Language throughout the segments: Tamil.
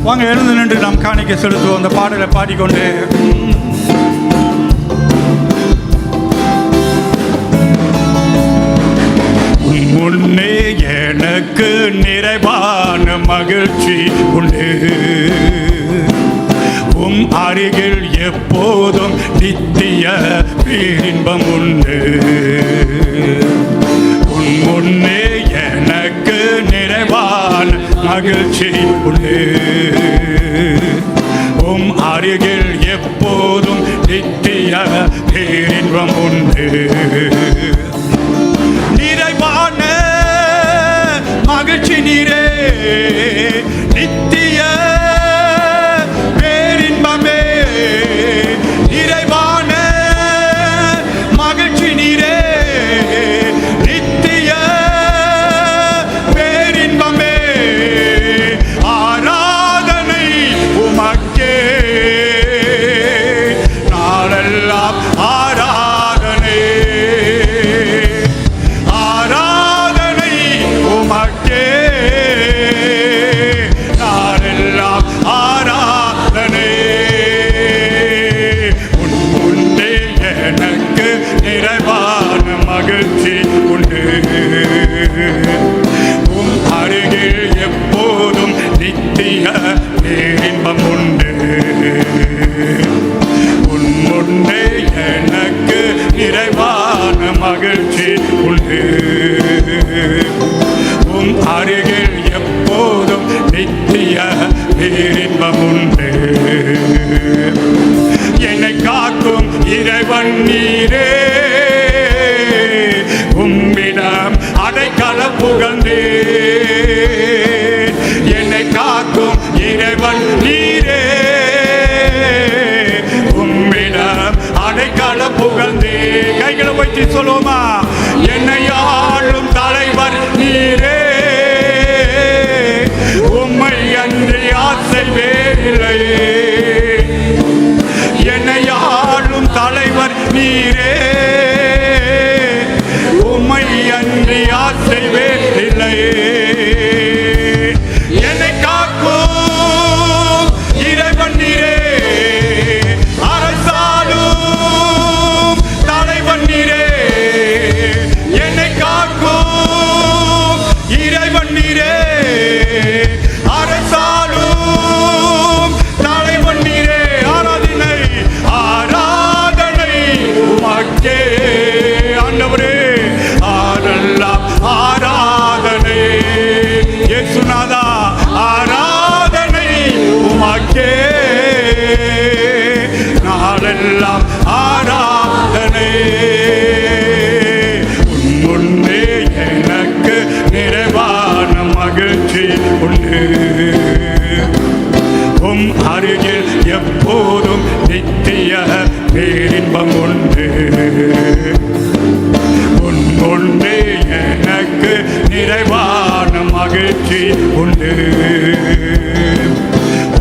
வாங்க எழுந்து நின்று நாம் காணிக்கை செலுத்துவோம். அந்த பாடலை பாடிக்கொண்டு முன்னே எனக்கு நிறைவான மகிழ்ச்சி உண்டு, உம் அருகில் எப்போதும் நித்திய பேரின்பம் உண்டு. உன் முன்னே எனக்கு நிறைவான மகிழ்ச்சி உண்டு, உம் அருகில் எப்போதும் நித்திய பேரின்பம் உண்டு. நிறைவான மகிழ்ச்சி நீரே, நித்திய பேரின்பமே. நிறைவான மகிழ்ச்சி நீரே, நித்திய பேரின்பமே. ஆராதனை உமக்கே நாளெல்லாம் ஆராதனை, ஆராதனை உமக்கே நாளெல்லாம் ஆராதனை. உன் முன்னே எனக்கு நிறைவான மகிழ்ச்சி உண்டு, உம் அருகில் எப்போதும் நித்திய பேரின்பம் உண்டு. உன் முன்னே எனக்கு நிறைவான மகிழ்ச்சி உண்டு, உம் அருகில் எப்போதும் நித்திய பேரின்பம் உண்டு. என்னை காக்கும் இறைவன் நீரே, உம்மிடம் அடைக்கலம் புகழ்ந்தேன். என்னை காக்கும் இறைவன் நீரே, உம்மிடம் அடைக்கலம் புகழ்ந்தேன். கைகளை வைத்து சொல்லுவோமா? என்னை ஆளும் தலைவர் நீரே, உம்மை அன்றி ஆசை வேறில்லை. என்னை ஆளும் தலைவர் நீரே, உம்மை அன்றி ஆசை வேறில்லை. என்னை காக்கும் இறைவன் நீரே, அரசாளும் தலைவன் நீரே. என்னை காக்கும் இறைவன் நீரே, அரசாளும் தலைவன் நீரே. ஆராதனை ஆராதனை உமக்கே ஆண்டவரே, ஆரெல்லாம் ஆராதனை. இயேசுநாதா ஆராதனை உமக்கே நாளெல்லாம் ஆராதனை. உன் முன்னே எனக்கு நிறைவான மகிழ்ச்சி உண்டு, உம் அருகில் எப்போதும் நித்திய பேரின்பம் உண்டு. உன் முன்னே எனக்கு நிறைவான மகிழ்ச்சி உண்டு,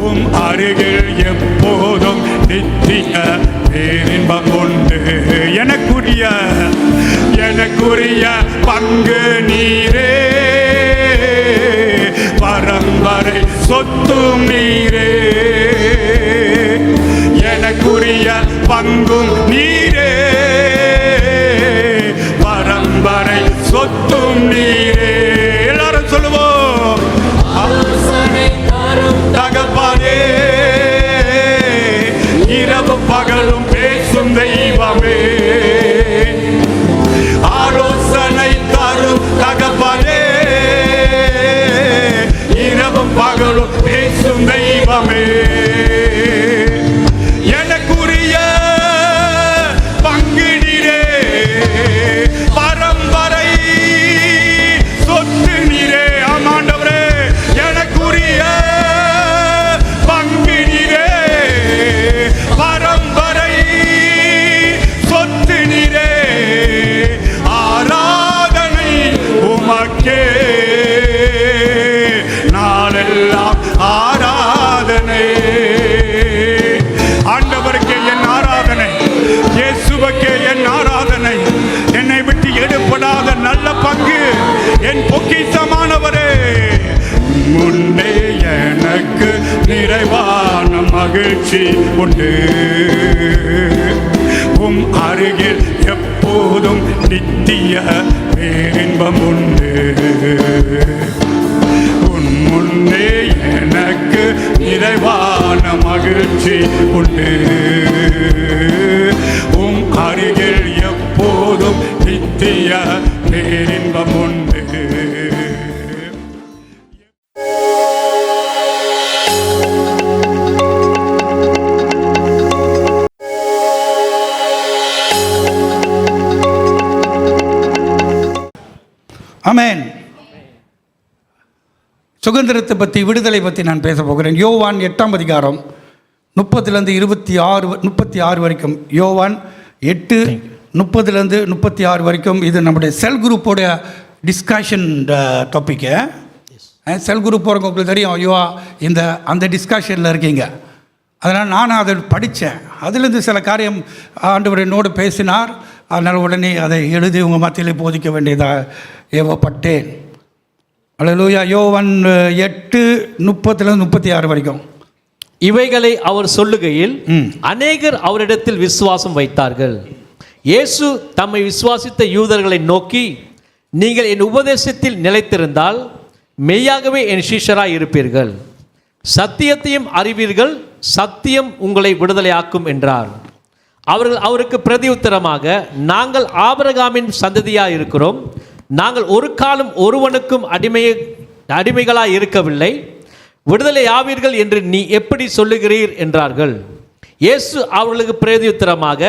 உம் அருகில் எப்போதும் நித்திய பேரின்பம் உண்டு. எனக்குரிய பங்கு நீரே, பரம்பரை சொத்தும் நீரே. எனக்குரிய பங்கும் நீரே, பரம்பரை சொத்தும் நீரே. எல்லாரும் சொல்லுவோம், தகப்பனே இரவு பகலும் பேசும் தெய்வமே. ஆலோசனை தரும் தகப்பனே, இரவும் பகலும் பேசும் தெய்வமே. எனக்குரிய பங்கு நீரே, பரம்பரை சொத்து நீரே. ஆமாண்டவரே, எனக்குரிய பங்கு நீரே, பரம்பரை சொத்து மகிழ்ச்சி உண்டு. உம் அருகில் எப்போதும் நித்திய பேரின்பம் உண்டு. உன் முன்னே எனக்கு நிறைவான மகிழ்ச்சி உண்டு. உம் அருகில் எப்போதும் நித்திய பேரின்பம் உண்டு. ஆமென். சுதந்திரத்தை பற்றி, விடுதலை பற்றி நான் பேச போகிறேன். யோவான் 8ஆம் அதிகாரம் 30-26 வரைக்கும். யோவான் 8:30-36 வரைக்கும். இது நம்முடைய செல் குரூப்போட டிஸ்கஷன் டாப்பிக்கு. செல் குரூப் போகிறவங்க உங்களுக்கு தெரியும், ஐயோ அந்த டிஸ்கஷனில் இருக்கீங்க. அதனால் நானும் அதை படித்தேன். அதுலேருந்து சில காரியம் ஆண்டவர் என்னோடு பேசினார். அதனால் உடனே அதை எழுதி உங்கள் மத்தியில் போதிக்க வேண்டியதாக ஏவப்பட்டேன். அல்லேலூயா. யோவான் 8:30-36 வரைக்கும். இவைகளை அவர் சொல்லுகையில் அநேகர் அவரிடத்தில் விசுவாசம் வைத்தார்கள். இயேசு தம்மை விசுவாசித்த யூதர்களை நோக்கி, நீங்கள் என் உபதேசத்தில் நிலைத்திருந்தால் மெய்யாகவே என் சீஷராய் இருப்பீர்கள், சத்தியத்தையும் அறிவீர்கள், சத்தியம் உங்களை விடுதலையாக்கும் என்றார். அவர்கள் அவருக்கு பிரதியுத்தரமாக, நாங்கள் ஆபிரகாமின் சந்ததியாக இருக்கிறோம், நாங்கள் ஒரு காலம் ஒருவனுக்கும் அடிமைகளாய் இருக்கவில்லை, விடுதலை ஆவீர்கள் என்று நீ எப்படி சொல்லுகிறீர் என்றார்கள். இயேசு அவர்களுக்கு பிரதியுத்தரமாக,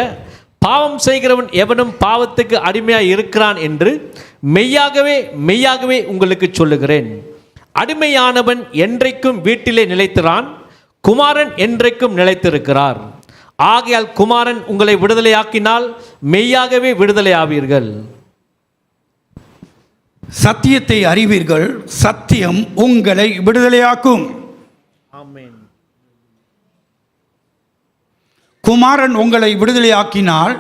பாவம் செய்கிறவன் எவனும் பாவத்துக்கு அடிமையாய் இருக்கிறான் என்று மெய்யாகவே மெய்யாகவே உங்களுக்கு சொல்லுகிறேன். அடிமையானவன் என்றைக்கும் வீட்டிலே நிலைத்திரான், குமாரன் என்றைக்கும் நிலைத்திருக்கிறார். ஆகையால் குமாரன் உங்களை விடுதலையாக்கினால் மெய்யாகவே விடுதலை ஆவீர்கள். சத்தியத்தை அறிவீர்கள், சத்தியம் உங்களை விடுதலையாக்கும். ஆமென். குமாரன் உங்களை விடுதலையாக்கினால்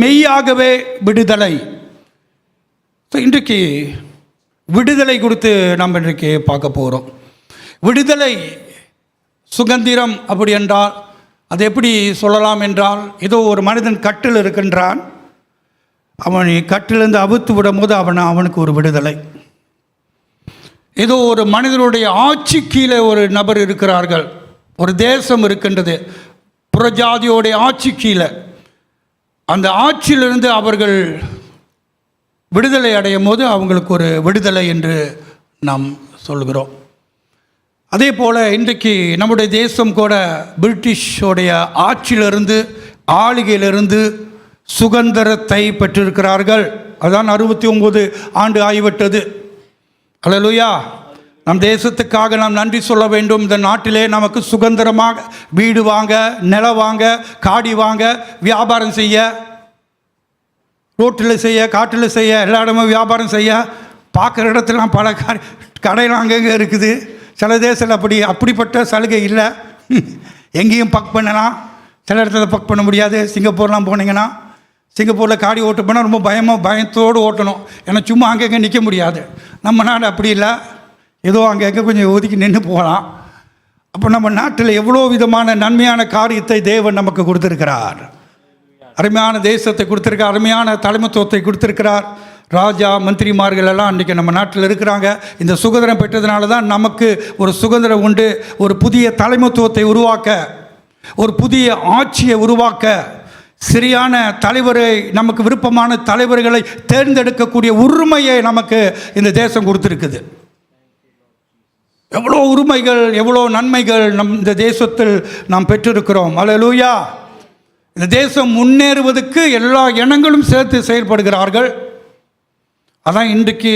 மெய்யாகவே விடுதலை. இன்றைக்கு விடுதலை குறித்து நம்ம இன்றைக்கு பார்க்க போகிறோம். விடுதலை, சுதந்திரம் அப்படி என்றால் அது எப்படி சொல்லலாம் என்றால், ஏதோ ஒரு மனிதன் கட்டில் இருக்கின்றான், அவனை கட்டிலிருந்து அவித்து விடும் போது அவனுக்கு ஒரு விடுதலை. ஏதோ ஒரு மனிதனுடைய ஆட்சி கீழே ஒரு நபர் இருக்கிறார்கள், ஒரு தேசம் இருக்கின்றது, புறஜாதியோடைய ஆட்சி கீழே. அந்த ஆட்சியிலிருந்து அவர்கள் விடுதலை அடையும் போது அவங்களுக்கு ஒரு விடுதலை என்று நாம் சொல்கிறோம். அதே போல் இன்றைக்கு நம்முடைய தேசம் கூட பிரிட்டிஷோடைய ஆட்சியிலிருந்து, ஆளுகையிலிருந்து சுதந்திரத்தை பெற்றிருக்கிறார்கள். அதான் 69 ஆண்டு ஆகிவிட்டது. அல்லேலூயா. நம் தேசத்துக்காக நாம் நன்றி சொல்ல வேண்டும். இந்த நாட்டிலே நமக்கு சுதந்திரமாக வீடு வாங்க, நிலம் வாங்க, காடி வாங்க, வியாபாரம் செய்ய, ரோட்டில் செய்ய, காட்டில் செய்ய, எல்லா இடமும் வியாபாரம் செய்ய, பார்க்குற இடத்துலாம் பல கடையெல்லாம் அங்கங்கே இருக்குது. சில தேசத்தில் அப்படிப்பட்ட சலுகை இல்லை. எங்கேயும் பக் பண்ணலாம், சில இடத்துல பக் பண்ண முடியாது. சிங்கப்பூர்லாம் போனீங்கன்னா, சிங்கப்பூரில் காடி ஓட்ட போனால் ரொம்ப பயத்தோடு ஓட்டணும். ஏன்னா சும்மா அங்கங்கே நிற்க முடியாது. நம்ம நாடு அப்படி இல்லை, ஏதோ அங்கங்கே கொஞ்சம் ஒதுக்கி நின்று போகலாம். அப்போ நம்ம நாட்டில் எவ்வளோ விதமான நன்மையான காரியத்தை தேவன் நமக்கு கொடுத்துருக்கிறார். அருமையான தேசத்தை கொடுத்துருக்கார், அருமையான தலைமைத்துவத்தை கொடுத்துருக்கிறார். ராஜா, மந்திரிமார்கள் எல்லாம் இன்றைக்கி நம்ம நாட்டில் இருக்கிறாங்க. இந்த சுதந்திரம் பெற்றதுனால தான் நமக்கு ஒரு சுதந்திரம் உண்டு. ஒரு புதிய தலைமைத்துவத்தை உருவாக்க, ஒரு புதிய ஆட்சியை உருவாக்க, சரியான தலைவரை, நமக்கு விருப்பமான தலைவர்களை தேர்ந்தெடுக்கக்கூடிய உரிமையை நமக்கு இந்த தேசம் கொடுத்துருக்குது. எவ்வளோ உரிமைகள், எவ்வளோ நன்மைகள் இந்த தேசத்தில் நாம் பெற்றிருக்கிறோம். அல்லேலூயா. இந்த தேசம் முன்னேறுவதற்கு எல்லா இனங்களும் சேர்த்து செயல்படுகிறார்கள். அதான் இன்றைக்கு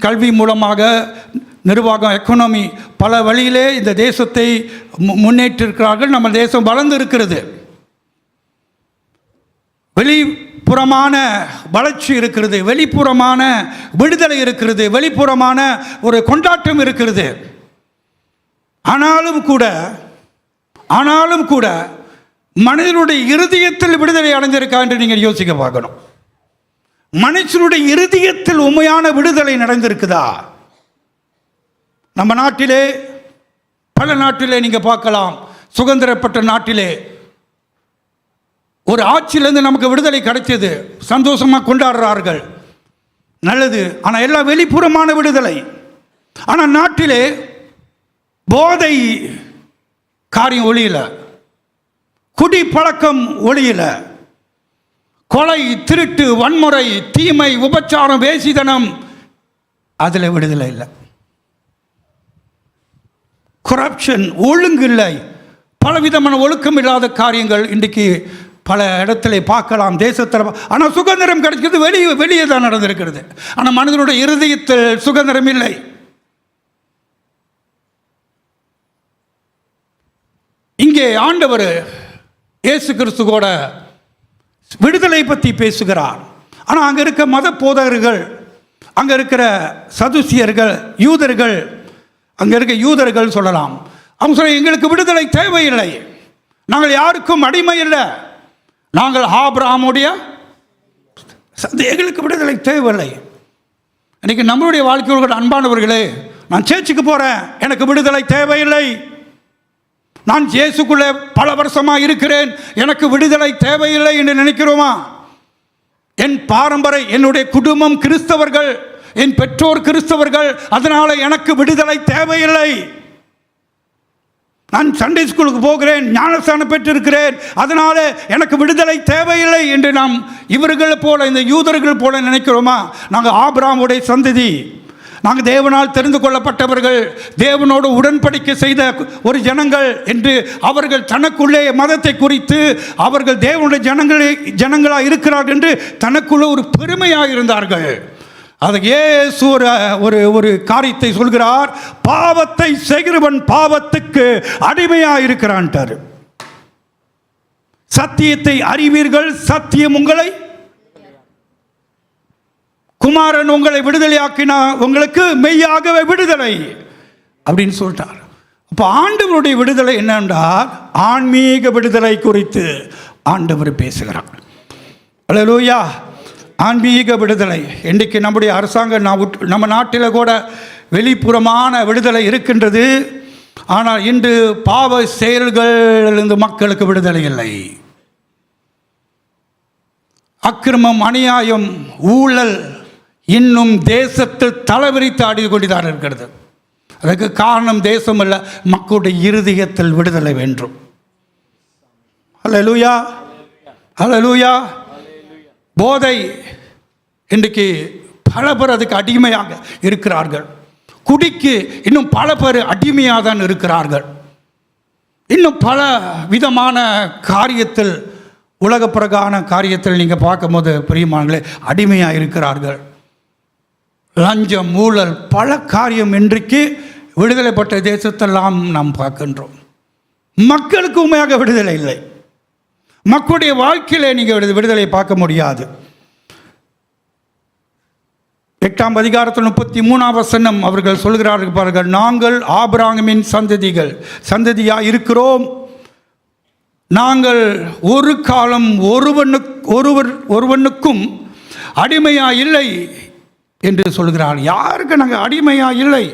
கல்வி மூலமாக நிர்வாகம், எக்கனாமி பல வழியிலே இந்த தேசத்தை முன்னேற்றிருக்கிறார்கள். நம்ம தேசம் வளர்ந்து இருக்கிறது. வெளிப்புறமான வளர்ச்சி இருக்கிறது, வெளிப்புறமான விடுதலை இருக்கிறது, வெளிப்புறமான ஒரு கொண்டாட்டம் இருக்கிறது. ஆனாலும் கூட மனிதனுடைய இருதயத்தில் விடுதலை அடைந்திருக்கா என்று நீங்கள் யோசிக்க பார்க்கணும். மனுஷனுடைய இருதயத்தில் உண்மையான விடுதலை நடந்திருக்குதா? நம்ம நாட்டிலே, பல நாட்டிலே நீங்கள் பார்க்கலாம், சுதந்திரப்பட்ட நாட்டிலே ஒரு ஆட்சியிலிருந்து நமக்கு விடுதலை கிடைத்தது, சந்தோஷமாக கொண்டாடுறார்கள், நல்லது. ஆனால் எல்லாம் வெளிப்புறமான விடுதலை. ஆனால் நாட்டிலே போதை காரியம் ஒளியல, குடி பழக்கம் ஒளியல, கொலை, திருட்டு, வன்முறை, தீமை, உபச்சாரம், வேசிதனம், அதில் விடுதலை இல்லை. கரப்ஷன், ஒழுங்கு இல்லை, பலவிதமான ஒழுக்கம் இல்லாத காரியங்கள் இன்றைக்கு பல இடத்துல பார்க்கலாம் தேசத்தில். ஆனால் சுதந்திரம் கிடைக்கிறது வெளியே தான் நடந்திருக்கிறது. ஆனால் மனிதனுடைய இருதயத்தில் சுதந்திரம் இல்லை. இங்கே ஆண்டவர் இயேசு கிறிஸ்து கூட விடுதலை பற்றி பேசுகிறார். ஆனால் அங்கே இருக்க மத போதகர்கள், அங்கே இருக்கிற சதுசியர்கள், யூதர்கள், அங்கே இருக்க யூதர்கள் சொல்லலாம், அவங்க சொல்ல எங்களுக்கு விடுதலை தேவையில்லை, நாங்கள் யாருக்கும் அடிமை இல்லை, நாங்கள் ஆபிரகாமுடைய எங்களுக்கு விடுதலை தேவையில்லை. இன்னைக்கு நம்மளுடைய வாழ்க்கையோட அன்பானவர்களே, நான் சேர்ச்சுக்கு போகிறேன், எனக்கு விடுதலை தேவையில்லை, நான் இயேசுக்குள்ளே பல வருஷமாக இருக்கிறேன், எனக்கு விடுதலை தேவையில்லை என்று நினைக்கிறோமா? என் பாரம்பரிய, என்னுடைய குடும்பம் கிறிஸ்தவர்கள், என் பெற்றோர் கிறிஸ்தவர்கள், அதனால எனக்கு விடுதலை தேவையில்லை. நான் சண்டே ஸ்கூலுக்கு போகிறேன், ஞானஸ்தானம் பெற்றிருக்கிறேன், அதனால எனக்கு விடுதலை தேவையில்லை என்று நாம் இவர்கள் போல, இந்த யூதர்கள் போல நினைக்கிறோமா? நாங்கள் ஆபிரகாமுடைய சந்ததி, நாங்கள் தேவனால் தெரிந்து கொள்ளப்பட்டவர்கள், தேவனோடு உடன்படிக்கை செய்த ஒரு ஜனங்கள் என்று அவர்கள் தனக்குள்ளே மதத்தை குறித்து அவர்கள் தேவனுடைய ஜனங்களாக இருக்கிறார்கள் என்று தனக்குள்ளே ஒரு பெருமையாக இருந்தார்கள். அதுக்கு இயேசு ஒரு காரியத்தை சொல்கிறார், பாவத்தை செய்கிறவன் பாவத்துக்கு அடிமையாக இருக்கிறான்ட்டார். சத்தியத்தை அறிவீர்கள், சத்தியம் உங்களை, குமாரன் உங்களை விடுதலையாக்கினா உங்களுக்கு மெய்யாகவே விடுதலை அப்படின்னு சொல்லிட்டார். அப்போ ஆண்டவருடைய விடுதலை என்னென்றால் ஆன்மீக விடுதலை குறித்து ஆண்டவர் பேசுகிறார். அல்லேலூயா. ஆன்மீக விடுதலை. இன்றைக்கு நம்முடைய அரசாங்கம், நம்ம நாட்டில் கூட வெளிப்புறமான விடுதலை இருக்கின்றது. ஆனால் இன்று பாவ செயல்களிலிருந்து மக்களுக்கு விடுதலை இல்லை. அக்கிரமம், அநியாயம், ஊழல் இன்னும் தேசத்தில் தலைவிரித்து ஆடி கொண்டுதான் இருக்கிறது. அதுக்கு காரணம் தேசம் அல்ல, மக்களுடைய இருதயத்தில் விடுதலை வேண்டும். அல்லேலூயா, அல்லேலூயா. போதை இன்றைக்கு பல பேர் அதுக்கு அடிமையாக இருக்கிறார்கள். குடிக்கு இன்னும் பல பேர் அடிமையாக தான் இருக்கிறார்கள். இன்னும் பல விதமான காரியத்தில், உலக பிரகான காரியத்தில் நீங்கள் பார்க்கும்போது பிரியமானங்களே அடிமையாக இருக்கிறார்கள். லஞ்சம், ஊழல், பல காரியம் இன்றைக்கு விடுதலை பெற்ற தேசத்தெல்லாம் நாம் பார்க்கின்றோம். மக்களுக்கு உண்மையாக விடுதலை இல்லை. மக்களுடைய வாழ்க்கையிலே நீங்கள் விடுதலை பார்க்க முடியாது. 8ஆம் அதிகாரத்தில் 33ஆம் வசனம் அவர்கள் சொல்கிறார்கள் பாருங்கள், நாங்கள் ஆபிரகாமின் சந்ததியாக இருக்கிறோம், நாங்கள் ஒரு காலம் ஒருவனுக்கும் அடிமையா இல்லை என்று சொல்கிறார். யாருக்கு நாங்கள் அடிமையா இல்லை?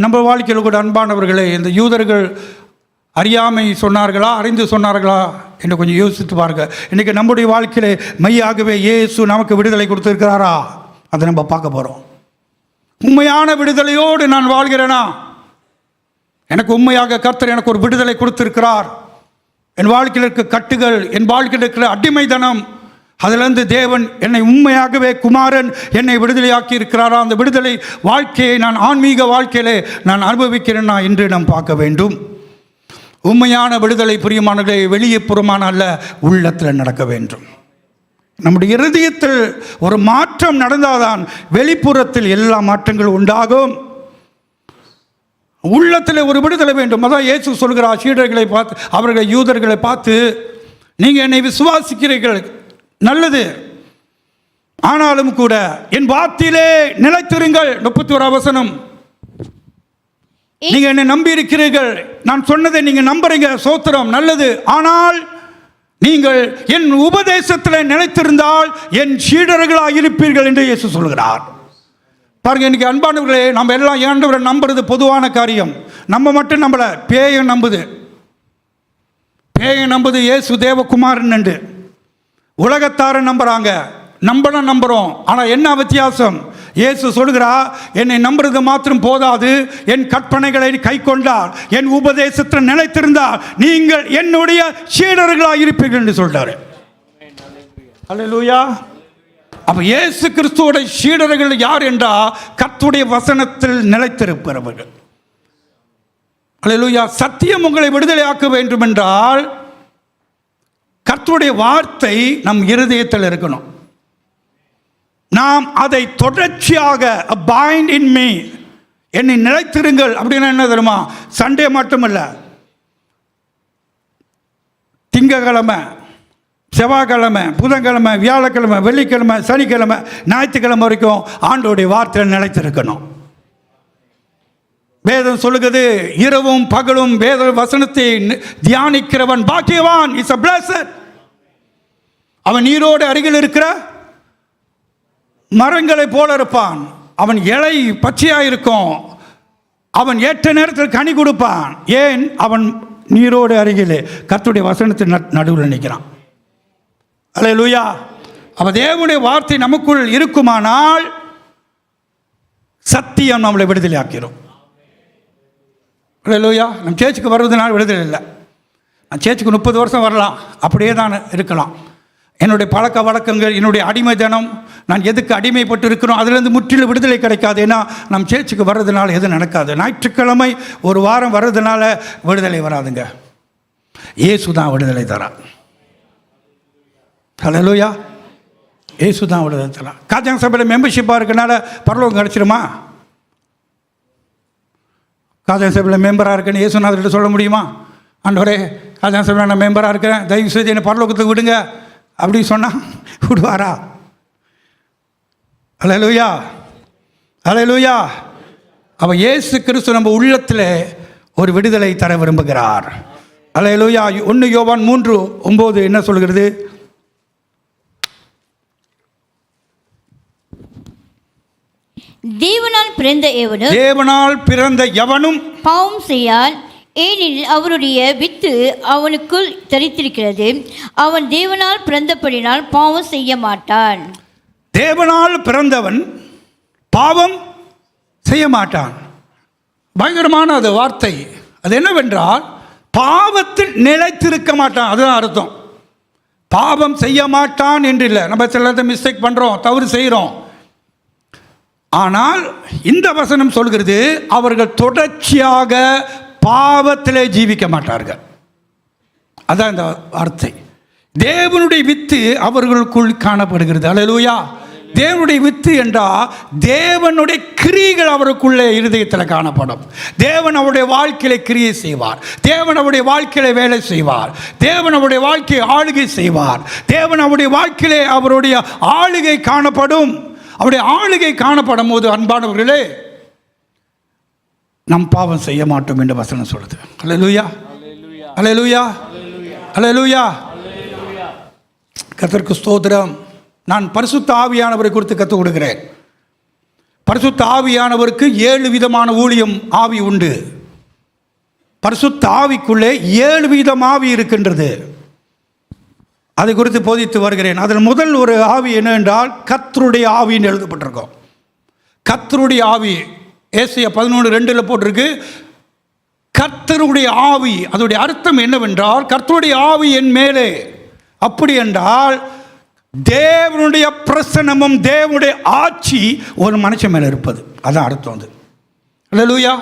நம்ம வாழ்க்கையில் கூட அன்பானவர்களே, இந்த யூதர்கள் அறியாமை சொன்னார்களா, அறிந்து சொன்னார்களா என்று கொஞ்சம் யோசித்து பாருங்க. இன்றைக்கி நம்முடைய வாழ்க்கையிலே மெய்யாகவே இயேசு நமக்கு விடுதலை கொடுத்திருக்கிறாரா? அதை நம்ம பார்க்க போகிறோம். உண்மையான விடுதலையோடு நான் வாழ்கிறேனா? எனக்கு உண்மையாக கர்த்தர் எனக்கு ஒரு விடுதலை கொடுத்திருக்கிறார். என் வாழ்க்கையில் இருக்க கட்டுகள், என் வாழ்க்கையில் இருக்கிற அடிமைத்தனம், அதிலிருந்து தேவன் என்னை உண்மையாகவே குமாரன் என்னை விடுதலையாக்கி இருக்கிறாரா? அந்த விடுதலை வாழ்க்கையை நான் ஆன்மீக வாழ்க்கையிலே நான் அனுபவிக்கிறேனா என்று நாம் பார்க்க வேண்டும். உண்மையான விடுதலை பிரியமானவர்களே வெளியே புறமான அல்ல, உள்ளத்தில் நடக்க வேண்டும். நம்முடைய இருதயத்தில் ஒரு மாற்றம் நடந்தால்தான் வெளிப்புறத்தில் எல்லா மாற்றங்களும் உண்டாகும். உள்ளத்தில் ஒரு விடுதலை வேண்டும். அதான் இயேசு சொல்கிறார் சீடர்களை பார்த்து, அவர்களை யூதர்களை பார்த்து, நீங்கள் என்னை விசுவாசிக்கிறீர்கள், நல்லது, ஆனாலும் கூட என் வார்த்தையிலே நிலைத்திருங்கள். 31ஆம் வசனம். நீங்க என்னை நம்பி இருக்கிறீர்கள், நான் சொன்னதை நீங்க நம்புறீங்க, சோத்திரம், நல்லது. ஆனால் நீங்கள் என் உபதேசத்தில் நிலைத்திருந்தால் என் சீடர்களாக இருப்பீர்கள் என்று இயேசு சொல்கிறார். பாருங்க, இன்னைக்கு அன்பானவர்களே, நம்ம எல்லாம் ஆண்டவரை நம்புறது பொதுவான காரியம். நம்ம மட்டும் நம்பலை, பேயும் நம்புது. பேயும் நம்புது இயேசு தேவகுமாரன் என்று. உலகத்தாரும் நம்புகிறாங்க, நம்மளும் நம்புகிறோம். ஆனால் என்ன வித்தியாசம்? இயேசு சொல்கிறா, என்னை நம்புறது மாத்திரம் போதாது, என் கற்பனைகளை கை கொண்டால், என் உபதேசத்தில் நிலைத்திருந்தால் நீங்கள் என்னுடைய சீடர்களாக இருப்பீர்கள் என்று சொல்றாரு. அல்லேலூயா. அப்ப இயேசு கிறிஸ்துவோட சீடர்கள் யார் என்றால் கர்த்தருடைய வசனத்தில் நிலைத்திருப்பவர்கள். அல்லேலூயா. சத்தியம் உங்களை விடுதலையாக்க வேண்டும் என்றால் கர்த்தருடைய வார்த்தை நம் இருதயத்தில் இருக்கணும். நாம் அதை தொடர்ச்சியாக abide in me, என்னை நிலைத்திருங்கள் அப்படின்னா என்ன தெரியுமா? சண்டே மட்டுமல்ல, திங்கக்கிழமை, செவ்வாய்க்கிழமை, புதன்கிழமை, வியாழக்கிழமை, வெள்ளிக்கிழமை, சனிக்கிழமை, ஞாயிற்றுக்கிழமை வரைக்கும் ஆண்டோடைய வார்த்தையில் நிலைத்திருக்கணும். வேதம் சொல்லுகிறது, இரவும் பகலும் வேத வசனத்தை தியானிக்கிறவன் பாக்கியவான். Is a blessed. அவன் நீரோடு அருகில் இருக்கிற மரங்களை போல இருப்பான். அவன் இலை பச்சையாக இருக்கும். அவன் ஏற்ற நேரத்தில் கனி கொடுப்பான். ஏன்? அவன் நீரோடு அருகிலே கர்த்தருடைய வசனத்தின் நடுவில் நிற்கிறான். அல்லேலூயா. அப்ப தேவனுடைய வார்த்தை நமக்குள் இருக்குமானால் சத்தியம் நம்மளை விடுதலை ஆக்கிறோம். அல்லேலூயா. நம்ம சேர்ச்சுக்கு வர்றதுனால விடுதலை இல்லை. நான் சேர்ச்சுக்கு 30 வருஷம் வரலாம், அப்படியே தான் இருக்கலாம். என்னுடைய பழக்க வழக்கங்கள், என்னுடைய அடிமைத்தனம், நான் எதுக்கு அடிமைப்பட்டு இருக்கிறோம், அதுலேருந்து முற்றிலும் விடுதலை கிடைக்காது. ஏன்னா நம் சேர்ச்சுக்கு வர்றதுனால எதுவும் நடக்காது. ஞாயிற்றுக்கிழமை ஒரு வாரம் வர்றதுனால விடுதலை வராதுங்க. இயேசு தான் விடுதலை தரான். அல்லேலூயா. இயேசு தான் விடுதலை தரான். காஜாங் சபையில் மெம்பர்ஷிப்பாக இருக்கனால பரலோகம் கிடச்சிருமா? காஜாங் சபையில் மெம்பராக இருக்கேன்னு இயேசுநாதர்கிட்ட சொல்ல முடியுமா? ஆண்டவரே, காஜாங் சபையில் நான் மெம்பராக இருக்கிறேன், தயவு செய்து என்னை பரலோகத்துக்கு விடுங்க அப்படி சொன்னால் விடுவாரா? அல்லேலூயா. அல்லேலூயா. அவ இயேசு கிறிஸ்து நம்ம உள்ளத்தில் ஒரு விடுதலை தர விரும்புகிறார். அல்லேலூயா. 1 யோவான் 3:9 என்ன சொல்கிறது? தேவனால் பிறந்த எவனும் பாவம் செய்யான், ஏனெனில் அவருடைய வித்து அவனுக்குள் தரித்திருக்கிறது. அவன் தேவனால் பிறந்தபடினால் பாவம் செய்ய மாட்டான். தேவனால் பிறந்தவன் பாவம் செய்ய மாட்டான். பயங்கரமான அது வார்த்தை. அது என்னவென்றால் பாவத்தில் நிலைத்திருக்க மாட்டான். அதுதான் அர்த்தம். பாவம் செய்ய மாட்டான் என்று இல்லை. நம்ம சில மிஸ்டேக் பண்ணுறோம், தவறு செய்கிறோம். ஆனால் இந்த வசனம் சொல்கிறது, அவர்கள் தொடர்ச்சியாக பாவத்திலே ஜீவிக்க மாட்டார்கள். அதான் இந்த வார்த்தை. தேவனுடைய வித்து அவர்களுக்குள் காணப்படுகிறது. அல்லேலூயா. தேவனுடைய வித்து என்றால் தேவனுடைய கிரியைகள் அவருக்குள்ளே இருதயத்தில் காணப்படும். தேவன் அவருடைய வாழ்க்கையில கிரியை செய்வார். தேவன் அவருடைய வாழ்க்கையில வேலை செய்வார். தேவன் அவருடைய வாழ்க்கையை ஆளுகை செய்வார். தேவன் அவருடைய வாழ்க்கையிலே அவருடைய ஆளுகை காணப்படும். அவருடைய ஆளுகை காணப்படும் போது அன்பானவர்களே, நம் பாவம் செய்ய மாட்டோம் என்று வசனம் சொல்லுது. அல்லேலூயா. அல்லேலூயா. அல்லேலூயா. கர்த்தருக்கு ஸ்தோத்திரம். நான் பரிசுத்த ஆவியானவரை குறித்து கற்றுக் கொடுக்கிறேன். பரிசுத்த ஆவியானவருக்கு 7 விதமான ஊழியம் ஆவி உண்டு. பரிசுத்த ஆவிக்குள்ளே 7 விதம் ஆவி இருக்கின்றது. அதை குறித்து போதித்து வருகிறேன். அதில் முதல் ஒரு ஆவி என்னவென்றால் கர்த்தருடைய ஆவின்னு எழுதப்பட்டிருக்கோம். கர்த்தருடைய ஆவி ஏசாயா 11:2 போட்டிருக்கு. கர்த்தருடைய ஆவி. அதோடைய அர்த்தம் என்னவென்றால் கர்த்தருடைய ஆவி என் மேலே. அப்படி என்றால் தேவனுடைய பிரசன்னமும் தேவனுடைய ஆட்சி ஒரு மனுஷன் மேலே இருப்பது. அதான் அர்த்தம். அது அல்லேலூயா.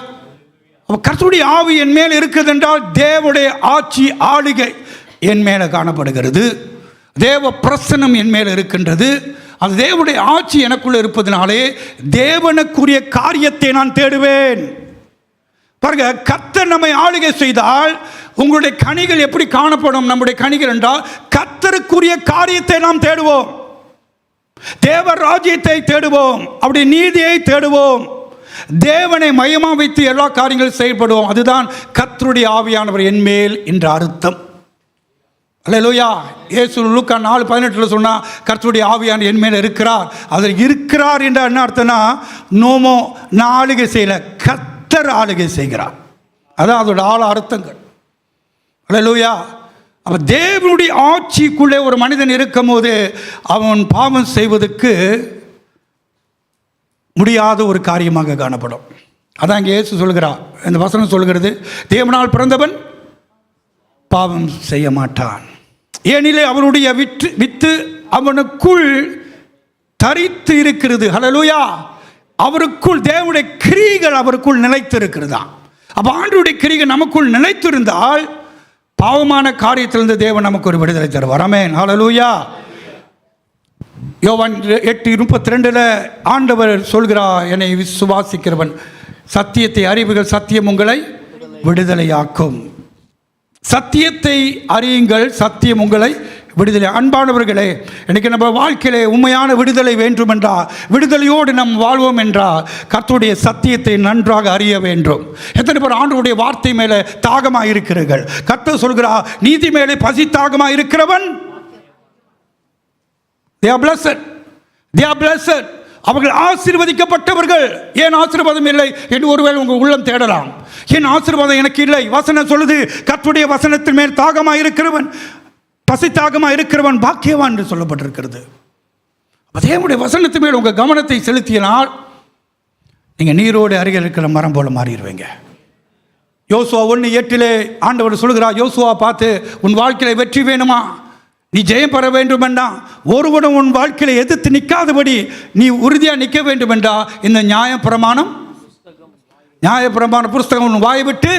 அப்போ கர்த்தருடைய ஆவி என் மேலே இருக்குது என்றால் தேவனுடைய ஆட்சி ஆளுகை என் மேலே காணப்படுகிறது. தேவ பிரசன்னம் என் மேலே இருக்கின்றது. அது தேவனுடைய ஆட்சி எனக்குள்ளே இருப்பதனாலே தேவனுக்குரிய காரியத்தை நான் தேடுவேன். பாருங்க, கர்த்தர் நம்மை ஆளுகை செய்தால் உங்களுடைய கனிகள் எப்படி காணப்படும்? நம்முடைய கனிகள் என்றால் கர்த்தருக்குரிய காரியத்தை நாம் தேடுவோம். தேவ ராஜ்யத்தை தேடுவோம். அவருடைய நீதியை தேடுவோம். தேவனை மையமாக வைத்து எல்லா காரியங்களும் செயல்படுவோம். அதுதான் கர்த்தருடைய ஆவியானவர் என் மேல் என்ற அர்த்தம். அல்லேலூயா. இயேசு லூக்கா 4:18 சொன்னா கர்த்தருடைய ஆவியானவர் என் மேல் இருக்கிறார். அதில் இருக்கிறார் என்ற என்ன அர்த்தம்னா, நோமோ நான் ஆளுகை செய்யல, கர்த்தர் ஆளுகை செய்கிறார். அதான் அதோட ஆழ அர்த்தங்கள். அல்லேலூயா. அப்போ தேவனுடைய ஆட்சிக்குள்ளே ஒரு மனிதன் இருக்கும் போது அவன் பாவம் செய்வதற்கு முடியாத ஒரு காரியமாக காணப்படும். அதான் இங்கே இயேசு சொல்கிறார், இந்த வசனம் சொல்கிறது, தேவனால் பிறந்தவன் பாவம் செய்ய மாட்டான், ஏனிலே அவனுடைய வித்து அவனுக்குள் தரித்து இருக்கிறது. ஹல்லேலூயா. அவருக்குள் தேவனுடைய கிரியைகள் அவருக்குள் நிலைத்து இருக்கிறதா. அப்போ ஆண்டவருடைய கிரியை நமக்குள் நிலைத்திருந்தால் பாவமான காரியத்திலிருந்து தேவன் நமக்கு ஒரு விடுதலை தருவார். ஆமென். ஹல்லேலூயா. யோவான் 8:32 ஆண்டவர் சொல்கிறார், என்னை விசுவாசிக்கிறவன் சத்தியத்தை அறிவுகள், சத்தியம் உங்களை விடுதலையாக்கும். சத்தியத்தை அறியுங்கள், சத்தியம் உங்களை விடுதலை. அன்பானவர்களே, இன்னைக்கு நம்ம வாழ்க்கையிலே உண்மையான விடுதலை வேண்டும் என்றால், விடுதலையோடு நம் வாழ்வோம் என்றால் கர்த்தருடைய சத்தியத்தை நன்றாக அறிய வேண்டும். எத்தனை பேர் ஆண்டவருடைய வார்த்தை மேலே தாகமாக இருக்கிறீர்கள்? கர்த்தர் சொல்கிறார், நீதி மேலே பசி தாகமாக இருக்கிறவன் they are blessed, they are blessed. அவர்கள் ஆசீர்வதிக்கப்பட்டவர்கள். ஏன் ஆசீர்வாதம் இல்லை என்று ஒருவேளை உங்கள் உள்ளம் தேடலாம். ஏன் ஆசீர்வாதம் எனக்கு இல்லை? வசனம் சொல்லுது, கர்த்தருடைய வசனத்தின் மேல் தாகமாக இருக்கிறவன், பசி தாகமாக இருக்கிறவன் பாக்கியவான் என்று சொல்லப்பட்டிருக்கிறது. தேவனுடைய வசனத்தின் மேல் உங்கள் கவனத்தை செலுத்தினால் நீங்கள் நீரோடு அருகில் இருக்கிற மரம் போல மாறிடுவீங்க. யோசுவா 1:8 ஆண்டவர் சொல்கிறார், யோசுவா பார்த்து, உன் வாழ்க்கையில வெற்றி வேணுமா, நீ ஜெயம் பெற வேண்டும் என்றா, ஒருவனும் உன் வாழ்க்கையில எதிர்த்து நிற்காதபடி நீ உறுதியாக நிற்க வேண்டும் என்றா, இந்த நியாயப்பிரமாண புஸ்தகம் உன் வாயை விட்டு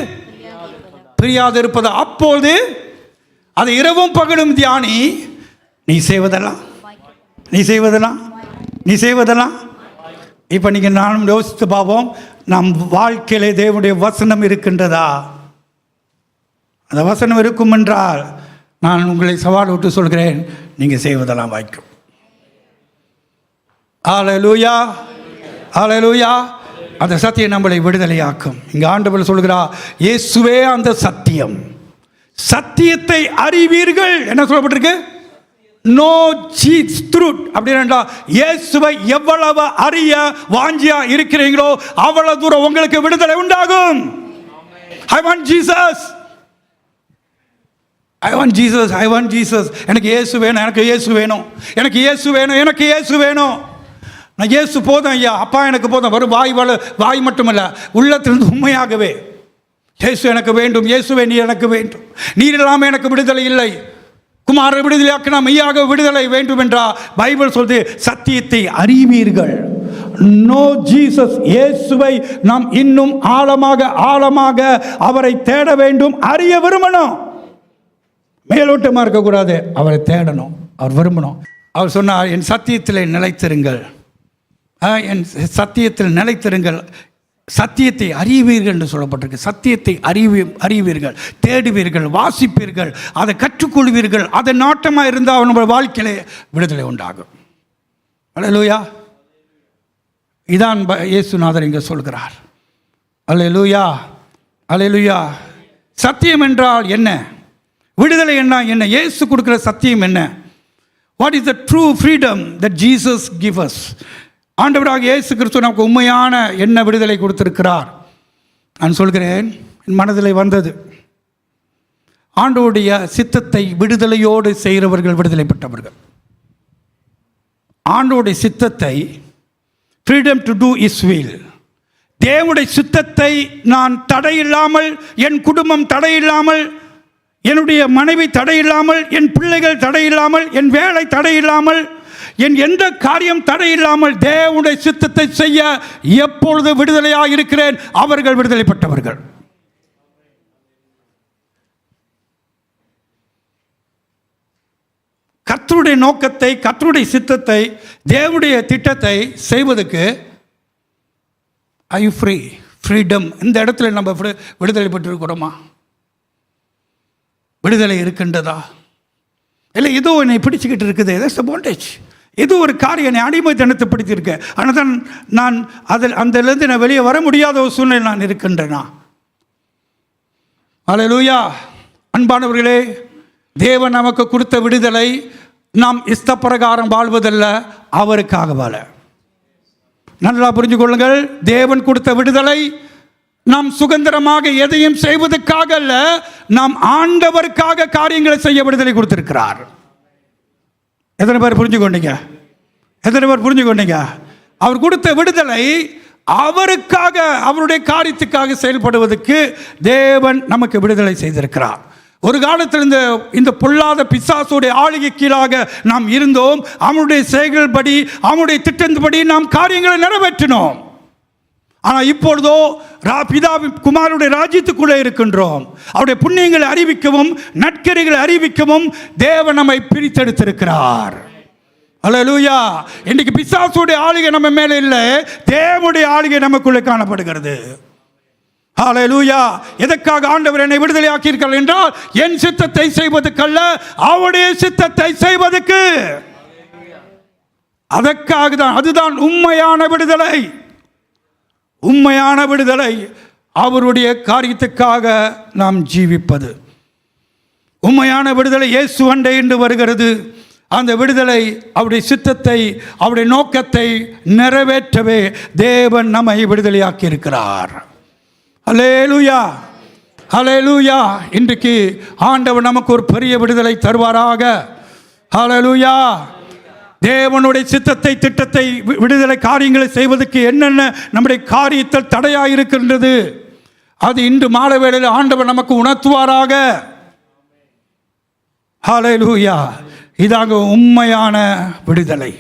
பிரியாது இருப்பது. அப்போது அதை இரவும் பகலும் தியானி, நீ செய்வதெல்லாம் இப்போ நீங்கள் நானும் யோசித்து பார்ப்போம், நம் வாழ்க்கையிலே தேவனுடைய வசனம் இருக்கின்றதா? அந்த வசனம் இருக்கும் என்றால் நான் உங்களை சவால் விட்டு சொல்கிறேன், நீங்கள் செய்வதெல்லாம் வாய்க்கும். ஹல்லேலூயா, ஹல்லேலூயா. அந்த சத்தியம் நம்மளை விடுதலையாக்கும். இங்கே ஆண்டவர் சொல்கிறார், இயேசுவே அந்த சத்தியம், சத்தியத்தை அறிவீர்கள். என்ன சொல்லப்பட்டிருக்கு? Know seeds truth. அப்படின்னா இயேசுவை எவ்வளவு அறிய வாஞ்சியா இருக்கிறீங்களோ அவ்வளவு தூரம் உங்களுக்கு விடுதலை உண்டாகும். I want Jesus, I want Jesus, I want Jesus. எனக்கு இயேசு வேணும், எனக்கு இயேசு வேணும், எனக்கு இயேசு வேணும், எனக்கு இயேசு வேணும். நான் இயேசு போதும் ஐயா, அப்பா எனக்கு போதும். வரும் வாய் மட்டுமல்ல, உள்ளத்திலிருந்து உண்மையாகவே இயேசு எனக்கு வேண்டும், இயேசுவே நீ எனக்கு வேண்டும், நீர் இல்லாமல் எனக்கு விடுதலை இல்லை. குமார விடுதலையாக்கினா மெய்யாக விடுதலை வேண்டும் என்றால் பைபிள் சொல்லுது, சத்தியத்தை அறிவீர்கள். நோ ஜீசஸ், இயேசுவை நாம் இன்னும் ஆழமாக அவரை தேட வேண்டும், அறிய விரும்பணும். மேலோட்டமாக இருக்கக்கூடாது, அவரை தேடணும், அவர் விரும்பணும். அவர் சொன்னார், என் சத்தியத்தில் நிலைத்திருங்கள், என் சத்தியத்தில் நிலைத்திருங்கள், சத்தியத்தை அறிவீர்கள் என்று சொல்லப்பட்டிருக்கு. சத்தியத்தை அறிவீர்கள், தேடுவீர்கள், வாசிப்பீர்கள், அதை கற்றுக்கொள்வீர்கள். அதை நாட்டமாக இருந்தால் நம்ம வாழ்க்கையிலே விடுதலை உண்டாகும். அல்லேலூயா. இதான் இயேசுநாதர் இங்கே சொல்கிறார். அல்லேலூயா, அல்லேலூயா. சத்தியம் என்றால் என்ன? விடுதலை என்ன? இயேசு கொடுக்கிற சத்தியம் என்ன? What is the true freedom that Jesus give us? ஆண்டவராக இயேசு கிறிஸ்து நமக்கு உண்மையான என்ன விடுதலை கொடுத்திருக்கிறார்? நான் சொல்கிறேன், என் மனதில் வந்தது, ஆண்டவருடைய சித்தத்தை விடுதலையோடு செய்கிறவர்கள் விடுதலை பெற்றவர்கள். ஆண்டவருடைய சித்தத்தை, freedom to do his will, தேவனுடைய சித்தத்தை நான் தடையில்லாமல், என் குடும்பம் தடையில்லாமல், என்னுடைய மனைவி தடையில்லாமல், என் பிள்ளைகள் தடையில்லாமல், என் வேலை தடையில்லாமல், என் எந்த காரியம் தடையில்லாமல் தேவனுடைய சித்தத்தை செய்ய எப்பொழுது விடுதலையாக இருக்கிறேன், அவர்கள் விடுதலை பெற்றவர்கள். கர்த்தருடைய நோக்கத்தை, கர்த்தருடைய சித்தத்தை, தேவனுடைய திட்டத்தை செய்வதற்கு ஐ ஃப்ரீ, ஃப்ரீடம். இந்த இடத்துல நம்ம விடுதலை பெற்றிருக்கிறோமா? விடுதலை இருக்கின்றதா? இல்லை ஏதோ என்னை பிடிச்சிக்கிட்டு இருக்குது, தட்ஸ் தி பாண்டேஜ். ஏதோ ஒரு காரியம் என்னை அடிமைத்தனத்தை பிடிச்சிருக்கேன், ஆனால் தான் நான் அதிலிருந்து நான் வெளியே வர முடியாத ஒரு சூழ்நிலை நான் இருக்கின்றேனா? அல்லேலூயா. அன்பானவர்களே, தேவன் நமக்கு கொடுத்த விடுதலை நாம் இஷ்டப்பிரகாரம் வாழ்வதல்ல, அவருக்காக வாழ. நல்லா புரிஞ்சு கொள்ளுங்கள். தேவன் கொடுத்த விடுதலை நாம் சுதந்திரமாக எதையும் செய்வதற்காக அல்ல, நாம் ஆண்டவருக்காக காரியங்களை செய்ய விடுதலை கொடுத்திருக்கிறார். எத்தனை பேர் புரிஞ்சுக்கொண்டீங்க? எத்தனை பேர் புரிஞ்சுக்கொண்டீங்க? அவர் கொடுத்த விடுதலை அவருக்காக, அவருடைய காரியத்துக்காக செயல்படுவதற்கு தேவன் நமக்கு விடுதலை செய்திருக்கிறார். ஒரு காலத்தில் இந்த பொல்லாத பிசாசுடைய ஆளுகை கீழாக நாம் இருந்தோம். அவனுடைய செயல்படி, அவனுடைய திட்டத்தின்படி நாம் காரியங்களை நிறைவேற்றினோம். ஆனால் இப்பொழுதோ பிதா குமாரனுடைய ராஜ்யத்துக்குள்ளே இருக்கின்றோம். அவருடைய புண்ணியங்களை அறிவிக்கவும் நற்கரிகளை அறிவிக்கவும் தேவன் நம்மை பிரித்தெடுத்திருக்கிறார். அல்லேலூயா. இன்னைக்கு பிசாசுடைய ஆளுகை நம்ம மேலே இல்லை, தேவனுடைய ஆளுகை நமக்குள்ளே காணப்படுகிறது. அல்லேலூயா. எதற்காக ஆண்டவர் என்னை விடுதலை ஆக்கியிருக்கிறார் என்றால், என் சித்தத்தை செய்வதற்கல்ல, அவருடைய சித்தத்தை செய்வதற்கு. அதற்காக தான். அதுதான் உண்மையான விடுதலை. உண்மையான விடுதலை அவருடைய காரியத்துக்காக நாம் ஜீவிப்பது. உண்மையான விடுதலை இயேசு அண்டை என்று வருகிறது. அந்த விடுதலை அவருடைய சித்தத்தை, அவருடைய நோக்கத்தை நிறைவேற்றவே தேவன் நம்மை விடுதலையாக்கி இருக்கிறார். அல்லேலூயா, அல்லேலூயா. இன்றைக்கு ஆண்டவர் நமக்கு ஒரு பெரிய விடுதலை தருவாராக. அல்லேலூயா. தேவனுடைய சித்தத்தை, திட்டத்தை, விடுதலை காரியங்களை செய்வதற்கு என்னென்ன நம்முடைய காரியத்தில் தடையாக இருக்கின்றது, அது இன்று மாலை வேளையில் ஆண்டவர் நமக்கு உணர்த்துவாராக. ஹல்லேலூயா. இதாக உண்மையான விடுதலை.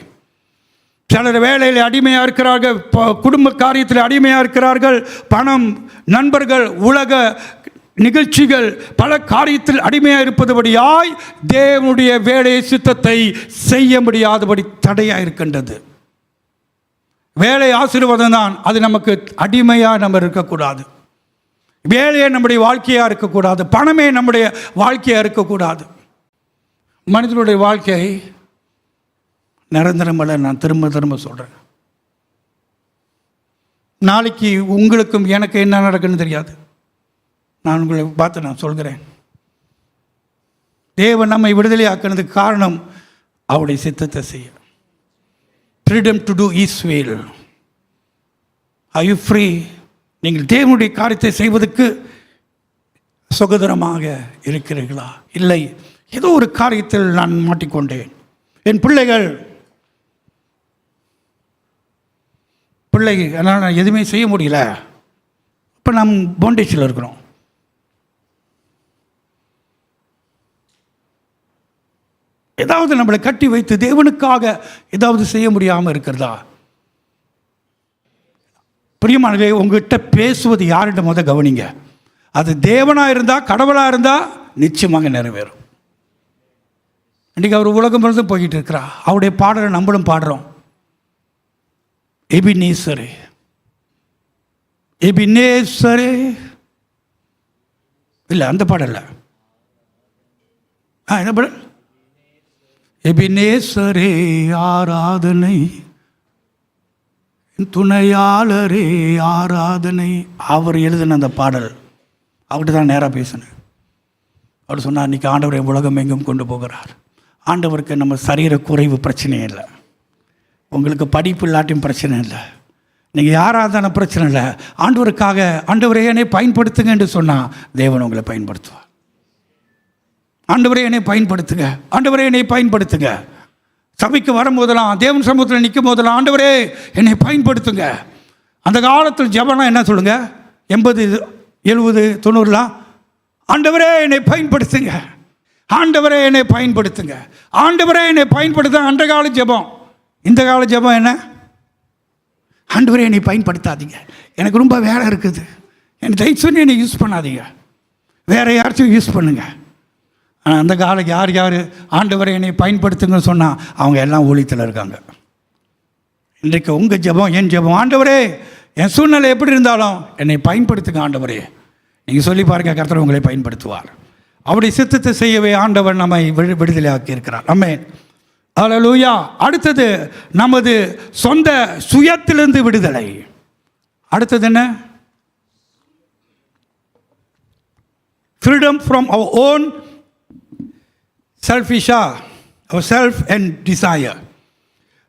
சிலர் வேலையில் அடிமையாக இருக்கிறார்கள், குடும்ப காரியத்தில் அடிமையாக இருக்கிறார்கள், பணம், நண்பர்கள், உலக நிகழ்ச்சிகள், பல காரியத்தில் அடிமையாக இருப்பதுபடியாய் தேவனுடைய வேலை சித்தத்தை செய்ய முடியாதபடி தடையாக இருக்கின்றது. வேலை ஆசீர்வாதம் தான், அது நமக்கு அடிமையாக நம்ம இருக்கக்கூடாது. வேலையே நம்முடைய வாழ்க்கையாக இருக்கக்கூடாது. பணமே நம்முடைய வாழ்க்கையாக இருக்கக்கூடாது. மனிதனுடைய வாழ்க்கை நிரந்தரமல்ல. நான் திரும்ப திரும்ப சொல்கிறேன். நாளைக்கு உங்களுக்கும் எனக்கு என்ன நடக்குன்னு தெரியாது. நான் உங்களை பார்த்து நான் சொல்கிறேன், தேவன் நம்மை விடுதலை ஆக்கினதுக்கு காரணம் அவருடைய சித்தத்தை செய்ய. Freedom to do his will. Are you free? நீங்கள் தேவனுடைய காரியத்தை செய்வதற்கு சுதந்திரமாக இருக்கிறீர்களா? இல்லை, ஏதோ ஒரு காரியத்தில் நான் மாட்டிக்கொண்டேன். என் பிள்ளைகள் அதனால் நான் எதுவுமே செய்ய முடியல. இப்போ நாம் பாண்டேஜில் இருக்கிறோம். ஏதாவது நம்மளை கட்டி வைத்து தேவனுக்காக ஏதாவது செய்ய முடியாமல் இருக்கிறதா? பிரியமானவே, உங்ககிட்ட பேசுவது யார்கிட்ட முத கவனிங்க. அது தேவனாக இருந்தால், கடவுளாக இருந்தால் நிச்சயமாக நிறைவேறும். இன்றைக்கி அவர் உலகம் முழுவதும் போய்கிட்டு இருக்கிறா. அவருடைய பாடலை நம்மளும் பாடுறோம். எபினேசரே, எபினேசரே. இல்லை, அந்த பாடல்ல. என்ன பாடல்? எபினேசரே ஆராதனை, துணையாளரே ஆராதனை. அவர் எழுதின அந்த பாடல் அவர்கிட்ட தான் நேராக பேசினேன். அவர் சொன்னார், இன்றைக்கி ஆண்டவரை உலகம் எங்கும் கொண்டு போகிறார். ஆண்டவருக்கு நம்ம சரீர குறைவு பிரச்சனையே இல்லை. உங்களுக்கு படிப்பு இல்லாட்டியும் பிரச்சனை இல்லை. நீங்கள் யாராக தானே பிரச்சனை இல்லை. ஆண்டவருக்காக, ஆண்டவரே என்னை பயன்படுத்துங்க என்று சொன்னால் தேவன் உங்களை பயன்படுத்துவார். ஆண்டவரே என்னை பயன்படுத்துங்க, ஆண்டவரே என்னை பயன்படுத்துங்க. சபைக்கு வரும்போதெல்லாம், தேவன் சமூகத்தில் நிற்கும் போதெல்லாம், ஆண்டவரே என்னை பயன்படுத்துங்க. அந்த காலத்தில் ஜெபம்லாம் என்ன சொல்லுங்கள், 80, 70, 90லாம் ஆண்டவரே என்னை பயன்படுத்துங்க, ஆண்டவரே என்னை பயன்படுத்துங்க, ஆண்டவரே என்னை பயன்படுத்த. அந்த கால ஜெபம். இந்த கால ஜெபம் என்ன? ஆண்டவரே என்னை பயன்படுத்தாதீங்க, எனக்கு ரொம்ப வேலை இருக்குது, என்னை தயவு சொல்லி என்னை யூஸ் பண்ணாதீங்க, வேறு யாராச்சும் யூஸ் பண்ணுங்கள். ஆனால் அந்த காலம் யார் ஆண்டவரை என்னை பயன்படுத்துங்கன்னு சொன்னால் அவங்க எல்லாம் ஊழியத்தில் இருக்காங்க. இன்றைக்கு உங்கள் ஜெபம், என் ஜெபம், ஆண்டவரே என் சூழ்நிலை எப்படி இருந்தாலும் என்னை பயன்படுத்துங்க ஆண்டவரே. நீங்கள் சொல்லி பாருங்கள், கர்த்தர் உங்களை பயன்படுத்துவார். அவருடைய சித்தத்தை செய்யவே ஆண்டவர் நம்மை விடுதலை ஆக்கி இருக்கிறார். ஆமென். அல்லேலூயா. அடுத்தது நமது சொந்த சுயத்திலிருந்து விடுதலை. அடுத்தது என்ன? Freedom from our own self and desire.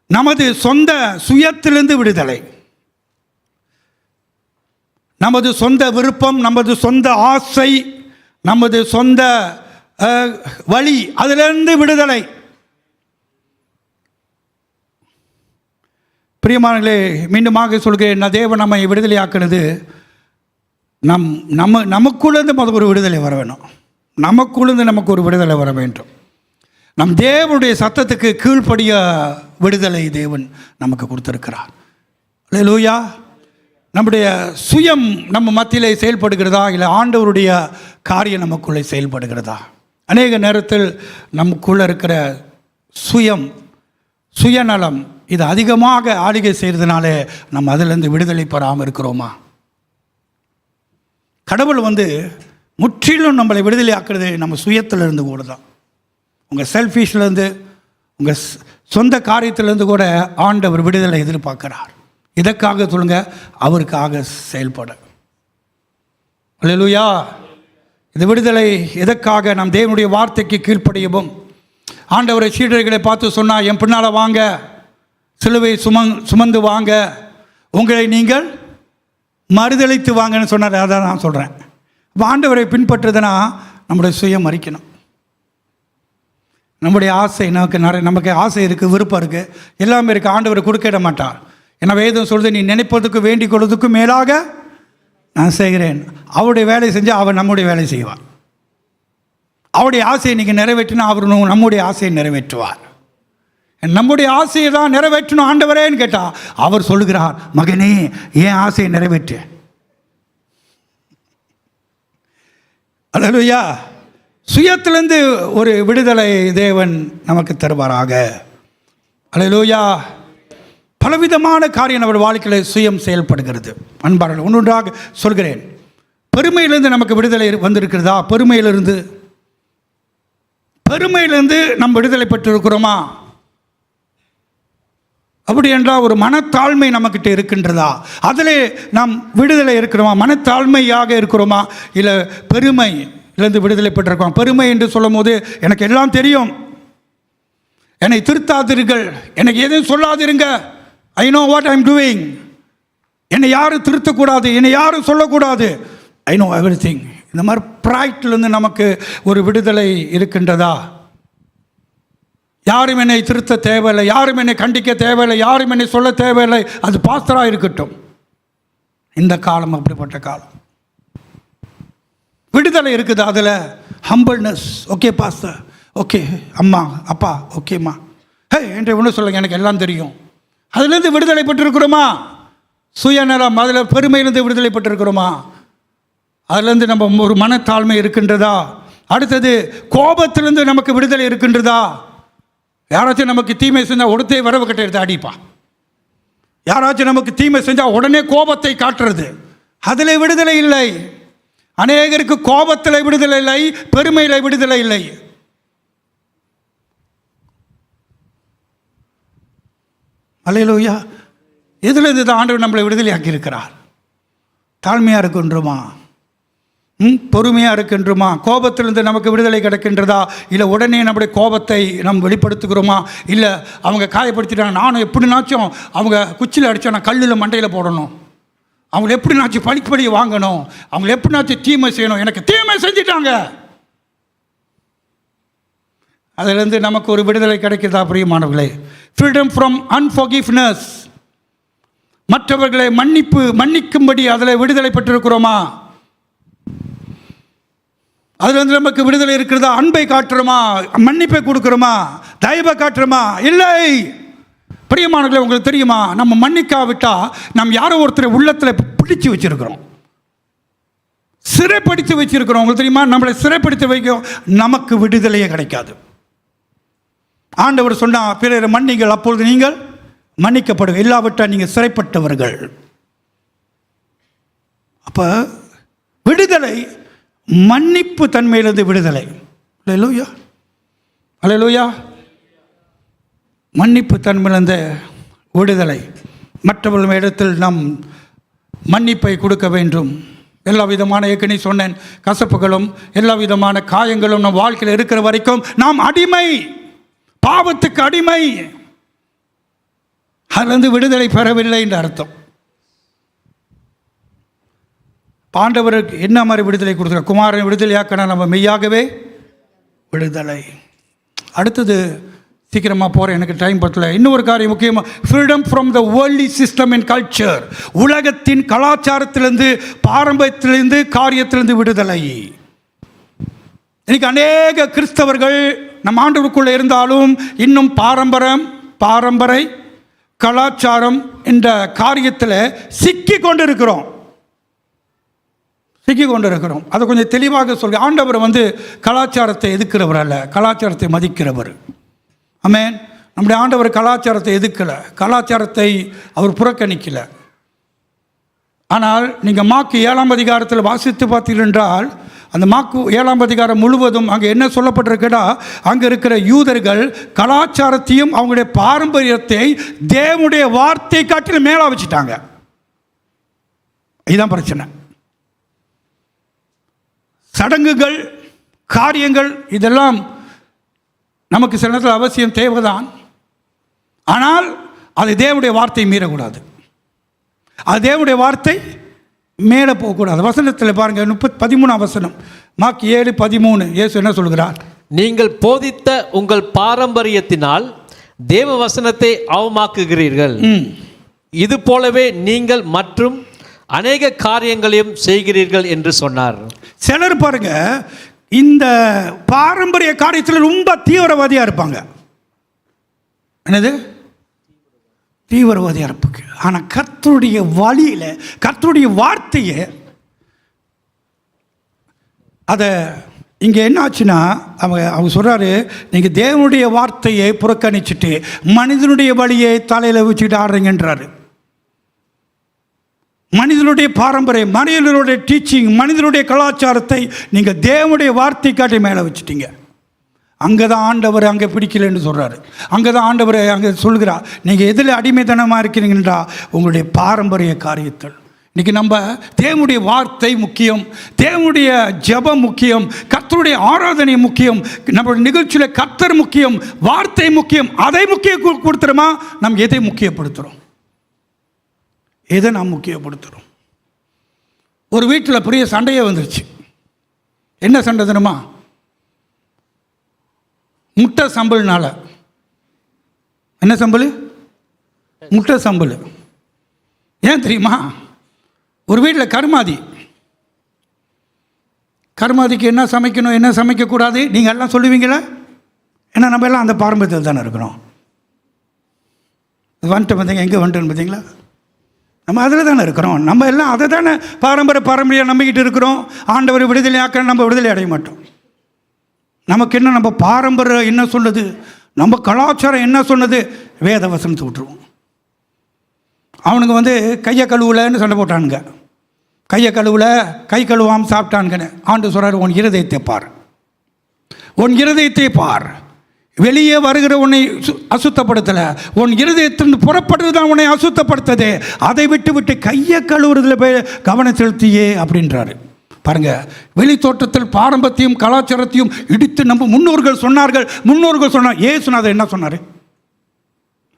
நமது சொந்த சுயத்திலிருந்து விடுதலை. நமது சொந்த விருப்பம், நமது சொந்த ஆசை, நமது சொந்த வழி, அதிலிருந்து விடுதலை. பிரியமானங்களே, மீண்டுமாக சொல்கிறேன், தேவன் நம்மை விடுதலையாக்குறது நமக்குள்ளேருந்து ஒரு விடுதலை வர வேணும். நமக்குள்ளேருந்து நமக்கு ஒரு விடுதலை வர வேண்டும். நம் தேவனுடைய சத்தத்துக்கு கீழ்ப்படிய விடுதலை தேவன் நமக்கு கொடுத்திருக்கிறார். அல்லேலூயா. நம்முடைய சுயம் நம்ம மத்தியிலே செயல்படுகிறதா, இல்லை ஆண்டவருடைய காரியம் நமக்குள்ளே செயல்படுகிறதா? அநேக நேரத்தில் நமக்குள்ளே இருக்கிற சுயநலம் இது அதிகமாக ஆளுகை செய்கிறதுனால நம்ம அதிலிருந்து விடுதலை பெறாமல் இருக்கிறோமா? கடவுள் முற்றிலும் நம்மளை விடுதலை ஆக்குறது நம்ம சுயத்திலிருந்து கூட தான். உங்கள் செல்ஃபிஷ்லேருந்து, உங்கள் சொந்த காரியத்திலேருந்து கூட ஆண்டவர் விடுதலை எதிர்பார்க்கிறார். இதற்காக சொல்லுங்க, அவருக்காக செயல்பட. அல்லேலூயா. இந்த விடுதலை எதற்காக? நம் தேவனுடைய வார்த்தைக்கு கீழ்ப்படியவும். ஆண்டவரை சீடர்களை பார்த்து சொன்னால், என் பின்னால் வாங்க, சிலுவை சுமந்து வாங்க, உங்களை நீங்கள் மறுதளித்து வாங்கன்னு சொன்னார். அதை நான் சொல்கிறேன். இப்போ ஆண்டவரை பின்பற்றுதுன்னா நம்முடைய சுயம் மறிக்கணும். நம்முடைய ஆசை, நமக்கு ஆசை இருக்குது, விருப்பம் இருக்குது, எல்லாமே இருக்குது. ஆண்டவரை கொடுக்க மாட்டார். ஏன்னா வேதம் சொல்லுது, நீ நினைப்பதற்கு வேண்டிக் கொள்வதற்கும் மேலாக நான் செய்கிறேன். அவருடைய வேலை செஞ்சால் அவர் நம்முடைய வேலை செய்வார். அவருடைய ஆசையை நீங்கள் நிறைவேற்றினா அவர் நம்முடைய ஆசையை நிறைவேற்றுவார். நம்முடைய ஆசையை தான் நிறைவேற்றணும் ஆண்டவரேன்னு கேட்டால் அவர் சொல்லுகிறார், மகனே ஏன் ஆசையை நிறைவேற்று. அல்லேலூயா. சுயத்திலிருந்து ஒரு விடுதலை தேவன் நமக்கு தருவாராக. அல்லேலூயா. பலவிதமான காரியம் நம்ம வாழ்க்கையில் சுயம் செயல்படுகிறது. அன்பார்கள், ஒன்றொன்றாக சொல்கிறேன். பெருமையிலிருந்து நமக்கு விடுதலை வந்திருக்கிறதா? பெருமையிலிருந்து நம்ம விடுதலை பெற்றிருக்கிறோமா? அப்படி என்றால் ஒரு மனத்தாழ்மை நம்மக்கிட்ட இருக்கின்றதா? அதிலே நாம் விடுதலை இருக்கிறோமா? மனத்தாழ்மையாக இருக்கிறோமா? இல்லை பெருமையிலிருந்து விடுதலை பெற்றிருக்கோம்? பெருமை என்று சொல்லும் போது, எனக்கு எல்லாம் தெரியும், என்னை திருத்தாதீர்கள், எனக்கு எதுவும் சொல்லாதிருங்க, I know what I am doing, என்னை யாரும் திருத்தக்கூடாது, என்னை யாரும் சொல்லக்கூடாது, ஐ நோ எவ்ரிதிங். இந்த மாதிரி ப்ரைட்லேருந்து நமக்கு ஒரு விடுதலை இருக்கின்றதா? யாரும் என்னை திருத்த தேவையில்லை, யாரும் என்னை கண்டிக்க தேவையில்லை, யாரும் என்னை சொல்ல தேவையில்லை, அது பாஸ்டராக இருக்கட்டும். இந்த காலம் அப்படிப்பட்ட காலம். விடுதலை இருக்குது அதில். ஹம்பிள்னஸ், ஓகே பாஸ்டர், ஓகே அம்மா அப்பா, ஓகேம்மா, ஹே என்று ஒன்று சொல்லுங்க, எனக்கு எல்லாம் தெரியும். அதுலேருந்து விடுதலை பெற்றிருக்கிறோமா? சுயநலம், அதில் பெருமையிலிருந்து விடுதலை பெற்றிருக்கிறோமா? அதுலேருந்து நம்ம ஒரு மனத்தாழ்மை இருக்கின்றதா? அடுத்தது கோபத்திலிருந்து நமக்கு விடுதலை இருக்கின்றதா? யாராச்சும் நமக்கு தீமை செஞ்சால் உடனே வரவு கட்டை எடுத்து அடிப்பான். யாராச்சும் நமக்கு தீமை செஞ்சால் உடனே கோபத்தை காட்டுறது, அதில் விடுதலை இல்லை. அநேகருக்கு கோபத்தில் விடுதலை இல்லை, பெருமையில் விடுதலை இல்லை. அல்லேலூயா. இதில் இதுதான் ஆண்டவர் நம்மளை விடுதலையாக்கி இருக்கிறார். தாழ்மையாக இருக்கின்றோமா? பொறுமையாக இருக்கின்றோமா? கோபத்திலிருந்து நமக்கு விடுதலை கிடைக்கின்றதா? இல்லை உடனே நம்முடைய கோபத்தை நம்ம வெளிப்படுத்துகிறோமா? இல்லை அவங்க காயப்படுத்திட்டாங்க, நானும் எப்படினாச்சும் அவங்க குச்சியில் அடித்தா நான் கல்லில் மண்டையில் போடணும், அவங்கள எப்படினாச்சும் படிப்படி வாங்கணும், அவங்கள எப்படினாச்சும் தீமை செய்யணும், எனக்கு தீமை செஞ்சிட்டாங்க, அதிலிருந்து நமக்கு ஒரு விடுதலை கிடைக்கிறதா? பிரியமானவர்களே, ஃப்ரீடம் ஃப்ரம் அன்ஃபர்கிவ்னஸ், மற்றவர்களை மன்னிக்கும்படி அதில் விடுதலை பெற்றிருக்கிறோமா? அதிலிருந்து நமக்கு விடுதலை இருக்கிறதா? அன்பை காட்டுறோமா? மன்னிப்பை கொடுக்குறோமா? தயவை காட்டுறோமா? இல்லை. பிரியமானவர்களே, உங்களுக்கு தெரியுமா, நம்ம மன்னிக்காவிட்டால் நம்ம யாரோ ஒருத்தரை உள்ளத்தில் பிடிச்சு வச்சிருக்கிறோம், சிறைப்படுத்தி வச்சிருக்கிறோம். உங்களுக்கு தெரியுமா, நம்மளை சிறைப்படுத்தி வைக்கும், நமக்கு விடுதலையே கிடைக்காது. ஆண்டவர் சொன்னால், பிறரை மன்னிங்கள், அப்பொழுது நீங்கள் மன்னிக்கப்படுங்க, இல்லாவிட்டால் நீங்கள் சிறைப்பட்டவர்கள். அப்போ விடுதலை மன்னிப்பு தன்மையிலிருந்து விடுதலை. அல்லேலூயா, அல்லேலூயா. மன்னிப்பு தன்மையிலிருந்து விடுதலை. மற்றவர்கள் இடத்தில் நாம் மன்னிப்பை கொடுக்க வேண்டும். எல்லா விதமான, ஏற்கனவே சொன்னேன், கசப்புகளும் எல்லா விதமான காயங்களும் நம் வாழ்க்கையில் இருக்கிற வரைக்கும் நாம் அடிமை, பாவத்துக்கு அடிமை. அதிலிருந்து விடுதலை பெறவில்லை என்று அர்த்தம். ஆண்டவருக்கு என்ன மாதிரி விடுதலை கொடுத்துருக்க? குமாரன் விடுதலையாக்கணும், நம்ம மெய்யாகவே விடுதலை. அடுத்தது சீக்கிரமாக போகிறேன், எனக்கு டைம் பற்றல. இன்னொரு காரியம் முக்கியமாக, freedom from the worldly system and culture. உலகத்தின் கலாச்சாரத்திலிருந்து, பாரம்பரியத்திலிருந்து, காரியத்திலிருந்து விடுதலை. இன்னைக்கு அநேக கிறிஸ்தவர்கள் நம் ஆண்டவருக்குள்ளே இருந்தாலும் இன்னும் பாரம்பரிய கலாச்சாரம் என்ற காரியத்தில் சிக்கி கொண்டு இருக்கிறோம். அதை கொஞ்சம் தெளிவாக சொல்க. ஆண்டவர் கலாச்சாரத்தை எதிர்க்கிறவர் அல்ல, கலாச்சாரத்தை மதிக்கிறவர். ஆமென். நம்முடைய ஆண்டவர் கலாச்சாரத்தை எதிர்க்கலை, கலாச்சாரத்தை அவர் புறக்கணிக்கலை. ஆனால் நீங்கள் மாற்கு 7ஆம் அதிகாரத்தில் வாசித்து பார்த்தீர்கள் என்றால், அந்த மாற்கு 7ஆம் அதிகாரம் முழுவதும் அங்கே என்ன சொல்லப்பட்டிருக்குன்னா, அங்கே இருக்கிற யூதர்கள் கலாச்சாரத்தையும் அவங்களுடைய பாரம்பரியத்தை தேவனுடைய வார்த்தை காட்டிலும் மேலே வச்சுட்டாங்க. இதுதான் பிரச்சனை. சடங்குகள், காரியங்கள் இதெல்லாம் நமக்கு சில நேரத்தில் அவசியம், தேவைதான். ஆனால் அது தேவனுடைய வார்த்தையை மீறக்கூடாது, அது தேவனுடைய வார்த்தை மேலே போகக்கூடாது. வசனத்தில் பாருங்கள், 13ஆம் வசனம், மார்க் 7:13. இயேசு என்ன சொல்கிறார்? நீங்கள் போதித்த உங்கள் பாரம்பரியத்தினால் தேவ வசனத்தை அவமாக்குகிறீர்கள், இது போலவே நீங்கள் மற்றும் அநேக காரியங்களையும் செய்கிறீர்கள் என்று சொன்னார். சிலர் பாருங்க, இந்த பாரம்பரிய காரியத்தில் ரொம்ப தீவிரவாதியாக இருப்பாங்க. என்னது? தீவிரவாதியாக இருப்பாங்க. ஆனால் கர்த்தருடைய வழியில், கர்த்தருடைய வார்த்தையை, அதை இங்கே என்ன ஆச்சுன்னா, அவங்க சொல்கிறாரு, நீங்கள் தேவனுடைய வார்த்தையை புறக்கணிச்சுட்டு மனிதனுடைய வழியை தலையில் வச்சுக்கிட்டு ஆடுறீங்கன்றாரு. மனிதனுடைய பாரம்பரியம், மனிதனுடைய டீச்சிங், மனிதனுடைய கலாச்சாரத்தை நீங்கள் தேவனுடைய வார்த்தை காட்டி மேலே வச்சுட்டீங்க. அங்கே தான் ஆண்டவர் அங்கே பிடிக்கலன்னு சொல்கிறாரு. அங்கே தான் ஆண்டவர் அங்கே சொல்கிறார், நீங்கள் எதில் அடிமைத்தனமாக இருக்கிறீங்கன்றா உங்களுடைய பாரம்பரிய காரியத்தில். இன்றைக்கி நம்ம தேவனுடைய வார்த்தை முக்கியம், தேவனுடைய ஜெபம் முக்கியம், கர்த்தருடைய ஆராதனை முக்கியம், நம்மளுடைய நிகழ்ச்சியில் கர்த்தர் முக்கியம், வார்த்தை முக்கியம். அதை முக்கியம் கொடுத்துருமா? நம்ம எதை முக்கியப்படுத்துகிறோம்? எதை நாம் முக்கியப்படுத்துகிறோம்? ஒரு வீட்டில் பெரிய சண்டையே வந்துருச்சு. என்ன சண்டை தெரியுமா? முட்டை சம்பல்னால. என்ன சம்பல்? முட்டை சம்பல். ஏன் தெரியுமா? ஒரு வீட்டில் கருமாதிக்கு என்ன சமைக்கணும், என்ன சமைக்கக்கூடாது நீங்கள் எல்லாம் சொல்லுவீங்களா? ஏன்னா நம்ம எல்லாம் அந்த பாரம்பரியத்தில் தானே இருக்கிறோம். வந்துட்டு பார்த்தீங்க, எங்கே வந்துட்டுன்னு பார்த்தீங்களா? நம்ம அதில் தானே இருக்கிறோம். நம்ம எல்லாம் அதை தானே பாரம்பரியம் நம்பிக்கிட்டு இருக்கிறோம். ஆண்டவர் விடுதலை ஆக்க நம்ம விடுதலை அடைய மாட்டோம். நமக்கு என்ன, நம்ம பாரம்பரியம் என்ன சொல்லுது, நம்ம கலாச்சாரம் என்ன சொன்னது, வேத வசனத்தை விட்டுருவோம். அவனுங்க கையை கழுவுலன்னு சண்டை போட்டானுங்க. கையை கழுவுல, கை கழுவாமல் சாப்பிட்டானுங்கன்னு ஆண்டு சொல்கிறார், உன் இருதயத்தை பார், உன் இருதயத்தை பார். வெளியே வருகிற உன்னை அசுத்தப்படுத்தலை, உன் இருதயத்திலிருந்து புறப்படுறது தான் உன்னை அசுத்தப்படுத்ததே. அதை விட்டு கையை கழுவுறதுல போய் கவனம் செலுத்தியே அப்படின்றாரு. பாருங்க, வெளி தோட்டத்தில் பாரம்பரியத்தையும் கலாச்சாரத்தையும் இடித்து நம்ம முன்னோர்கள் சொன்னார். ஏசுநாதர் என்ன சொன்னார்?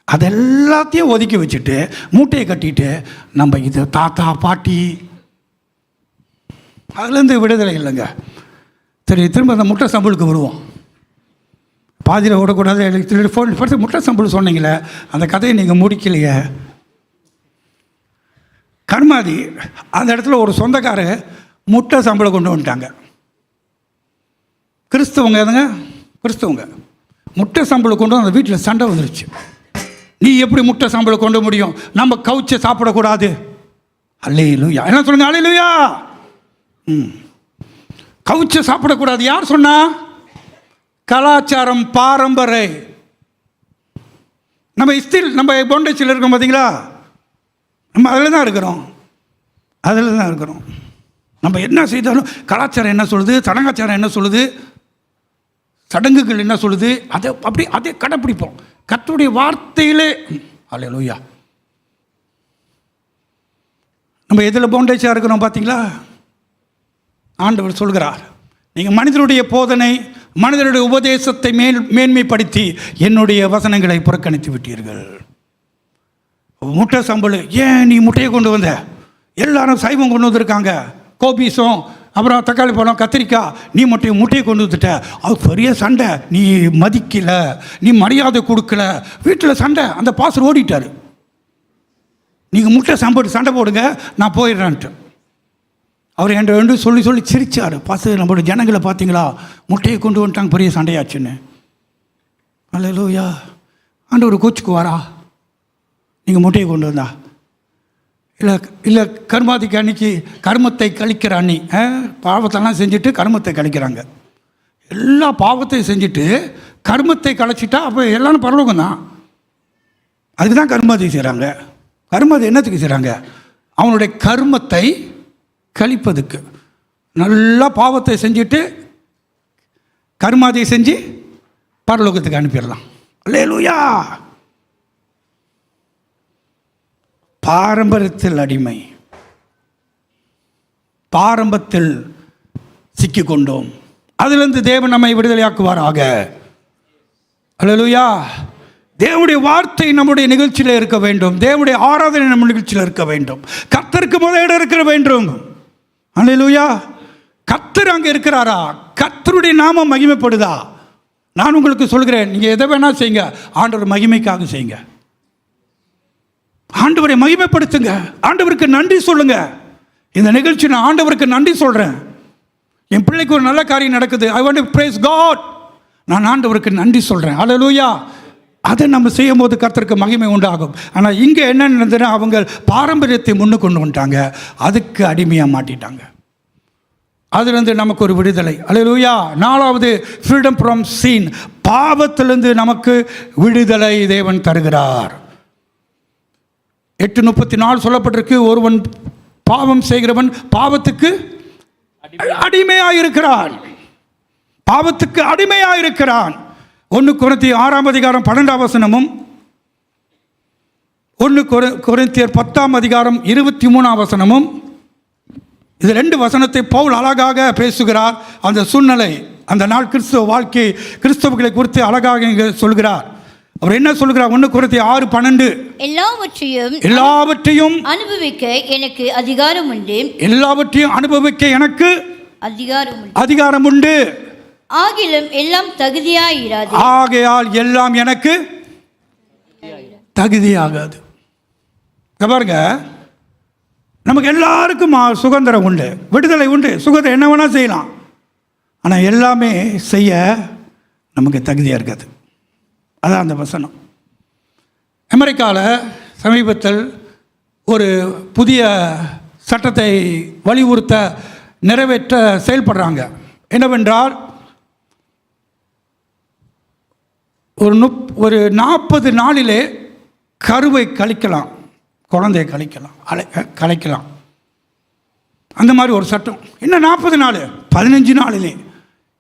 அதெல்லாத்தையும் ஒதுக்கி வச்சுட்டு மூட்டையை கட்டிட்டு நம்ம இது தாத்தா பாட்டி அதுலேருந்து விடுதலை இல்லைங்க. சரி, திரும்ப அந்த முட்டை சம்பளுக்கு வருவோம். பாதியில் ஓடக்கூடாது. ஃபோன் பார்த்து முட்டை சம்பளம் சொன்னீங்களே, அந்த கதையை நீங்கள் முடிக்கலையே. கர்மாதி அந்த இடத்துல ஒரு சொந்தக்கார முட்டை சம்பளம் கொண்டு வந்துட்டாங்க. கிறிஸ்தவங்க முட்டை சம்பளம் கொண்டு அந்த வீட்டில் சண்டை வந்துருச்சு. நீ எப்படி முட்டை சம்பளம் கொண்டு முடியும்? நம்ம கவுச்சை சாப்பிடக்கூடாது. அல்லேலூயா. என்ன சொல்லுங்க? அல்லேலூயா. கவுச்சை சாப்பிடக்கூடாது யார் சொன்னா? கலாச்சாரம், பாரம்பரியம். நம்ம பொண்டேச்சில் இருக்கோம் பார்த்தீங்களா? நம்ம அதில் தான் இருக்கிறோம். நம்ம என்ன செய்தாலும் கலாச்சாரம் என்ன சொல்லுது, சடங்காச்சாரம் என்ன சொல்லுது, சடங்குகள் என்ன சொல்லுது, அதை கடைப்பிடிப்போம். கர்த்தருடைய வார்த்தையிலே. அல்லேலூயா. நம்ம எதில் பவுண்டேஜாக இருக்கிறோம் பார்த்தீங்களா? ஆண்டவர் சொல்கிறார், நீங்கள் மனிதனுடைய போதனை, மனிதனுடைய உபதேசத்தை மேன்மைப்படுத்தி என்னுடைய வசனங்களை புறக்கணித்து விட்டீர்கள். முட்டை சம்பளம், ஏன் நீ முட்டையை கொண்டு வந்த? எல்லாரும் சைவம் கொண்டு வந்திருக்காங்க. கோபீஸும் அப்புறம் தக்காளி பழம் கத்திரிக்காய், நீ மட்டும் முட்டையை கொண்டு வந்துட்ட, அது பெரிய சண்டை, நீ மதிக்கல, நீ மரியாதை கொடுக்கல, வீட்டில் சண்டை. அந்த பாஸ்டர் ஓடிட்டார். நீங்கள் முட்டை சாப்பிட்டு சண்டை போடுங்க, நான் போயிடுறேன்ட்டு. அவர் என்கிட்ட சொல்லி சொல்லி சிரிச்சார். பாஸ்டர், நம்மளோட ஜனங்களை பார்த்தீங்களா, முட்டையை கொண்டு வந்துட்டாங்க, பெரிய சண்டையாச்சுன்னு. அல்லேலூயா. ஆண்டவர் கோச்சுக்குவாரா நீங்கள் முட்டையை கொண்டு வந்தா? இல்லை கர்மாதிக்கு அன்னைக்கு கர்மத்தை கழிக்கிற அன்னி, பாவத்தெல்லாம் செஞ்சுட்டு கர்மத்தை கழிக்கிறாங்க. எல்லா பாவத்தையும் செஞ்சுட்டு கர்மத்தை கழிச்சிட்டா அப்போ எல்லாரும் பரலோகம் தான். அதுக்கு தான் கர்மாதி செய்கிறாங்க. கர்மாதி என்னத்துக்கு செய்கிறாங்க? அவனுடைய கர்மத்தை கழிப்பதுக்கு. நல்லா பாவத்தை செஞ்சுட்டு கர்மாதியை செஞ்சு பரலோகத்துக்கு அனுப்பிடலாம். அல்லேலூயா. பாரம்பரியத்தில் அடிமை, பாரம்பரியத்தில் சிக்கிக்கொண்டோம். அதிலிருந்து தேவன் நம்மை விடுதலையாக்குவாராக. அல்லேலூயா. தேவனுடைய வார்த்தை நம்முடைய நிகழ்ச்சியில் இருக்க வேண்டும். தேவனுடைய ஆராதனை நம்ம நிகழ்ச்சியில் இருக்க வேண்டும். கர்த்தருக்கு முதலிடம் இருக்க வேண்டும். அல்லேலூயா. கர்த்தர் அங்கே இருக்கிறாரா? கர்த்தருடைய நாமம் மகிமைப்படுதா? நான் உங்களுக்கு சொல்கிறேன், நீங்கள் எதை வேணால் செய்யுங்க, ஆண்டவர் மகிமைக்காக செய்யுங்க. ஆண்டவரை மகிமைப்படுத்துங்க. ஆண்டவருக்கு நன்றி சொல்லுங்க. இந்த நிகழ்ச்சி நான் ஆண்டவருக்கு நன்றி சொல்கிறேன். என் பிள்ளைக்கு ஒரு நல்ல காரியம் நடக்குது, I want to praise God. நான் ஆண்டவருக்கு நன்றி சொல்கிறேன். அல்லேலூயா. அதை நம்ம செய்யும் போது கர்த்தருக்கு மகிமை உண்டாகும். ஆனால் இங்கே என்ன நடந்ததுன்னா, அவங்க பாரம்பரியத்தை முன்னு கொண்டு வந்துட்டாங்க, அதுக்கு அடிமையாக மாட்டிட்டாங்க. அதிலிருந்து நமக்கு ஒரு விடுதலை. அல்லேலூயா. 4வது ஃப்ரீடம் ஃப்ரம் சீன், பாவத்திலிருந்து நமக்கு விடுதலை தேவன் தருகிறார். 8:34 சொல்லப்பட்டிருக்கு, ஒருவன் பாவம் செய்கிறவன் பாவத்துக்கு அடிமையாயிருக்கிறான். பாவத்துக்கு அடிமையாயிருக்கிறான். 1 கொரிந்தியர் 6:12 1 கொரிந்தியர் 10:23 இது 2 வசனத்தை பவுல் அழகாக பேசுகிறார். அந்த சூழ்நிலை, அந்த நாள் கிறிஸ்துவ வாழ்க்கை, கிறிஸ்தவர்களை குறித்து அழகாக இங்கே சொல்கிறார். அவர் என்ன சொல்கிறார்? 1 கொரிந்தியர் 6:12 எல்லாவற்றையும் அனுபவிக்க எனக்கு அதிகாரம் உண்டு. எல்லாவற்றையும் அனுபவிக்க எனக்கு அதிகாரம் உண்டு. ஆகிலும் எல்லாம் தகுதியாயிராது. ஆகையால் எல்லாம் எனக்கு தகுதியாகாது. பாருங்க, நமக்கு எல்லாருக்கும் சுதந்திரம் உண்டு, விடுதலை உண்டு, சுதந்திரம் என்ன வேணால் செய்யலாம். ஆனால் எல்லாமே செய்ய நமக்கு தகுதியாக இருக்காது. அதான் அந்த வசனம். அமெரிக்காவில் சமீபத்தில் ஒரு புதிய சட்டத்தை வலியுறுத்த நிறைவேற்ற செயல்படுறாங்க. என்னவென்றால், ஒரு 40 நாளிலே கருவை கழிக்கலாம், குழந்தையை கலைக்கலாம். அந்த மாதிரி ஒரு சட்டம். இன்னும் 40 நாள், 15 நாளிலே,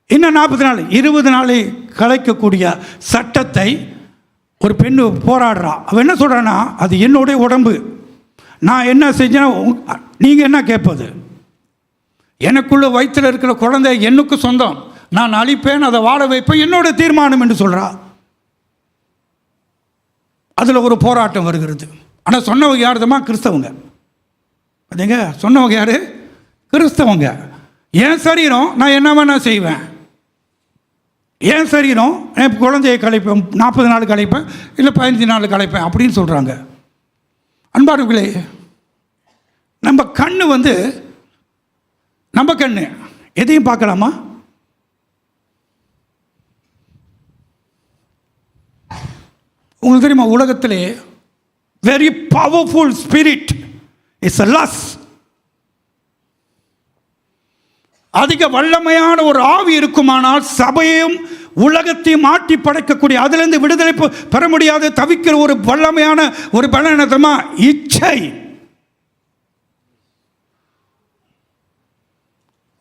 இன்னும் 40 நாள், 20 நாளை கலைக்கக்கூடிய சட்டத்தை ஒரு பெண்ணு போராடுறா. அவன் என்ன சொல்கிறான்னா, அது என்னுடைய உடம்பு, நான் என்ன செஞ்சேன்னா நீங்கள் என்ன கேட்பது? எனக்குள்ள வயிற்றில் இருக்கிற குழந்தை எனக்கு சொந்தம், நான் அழிப்பேன், அதை வாழ வைப்பேன், என்னோட தீர்மானம் என்று சொல்கிறா. அதில் ஒரு போராட்டம் வருகிறது. ஆனால் சொன்னவங்க யார் தெரியுமா? கிறிஸ்தவங்க. அதுங்க சொன்னவங்க யார்? கிறிஸ்தவங்க. என் சரீரம், நான் என்ன வேணா செய்வேன், என் சரீரம், என் குழந்தையை கலைப்பேன், 40 நாள் கலைப்பேன், இல்லை 15 நாள் கலைப்பேன் அப்படின்னு சொல்கிறாங்க. அன்பார்களே, நம்ம கண்ணு நம்ம கண்ணு எதையும் பார்க்கலாமா? உங்களுக்கு தெரியுமா, உலகத்திலே very powerful spirit is a lust. அதிக வல்லமையான ஒரு ஆவி இருக்குமானால் சபையையும் உலகத்தையும் மாற்றி படைக்கக்கூடிய, அதிலிருந்து விடுதலை பெற முடியாது தவிக்கிற ஒரு வல்லமையான ஒரு பலனமா இச்சை.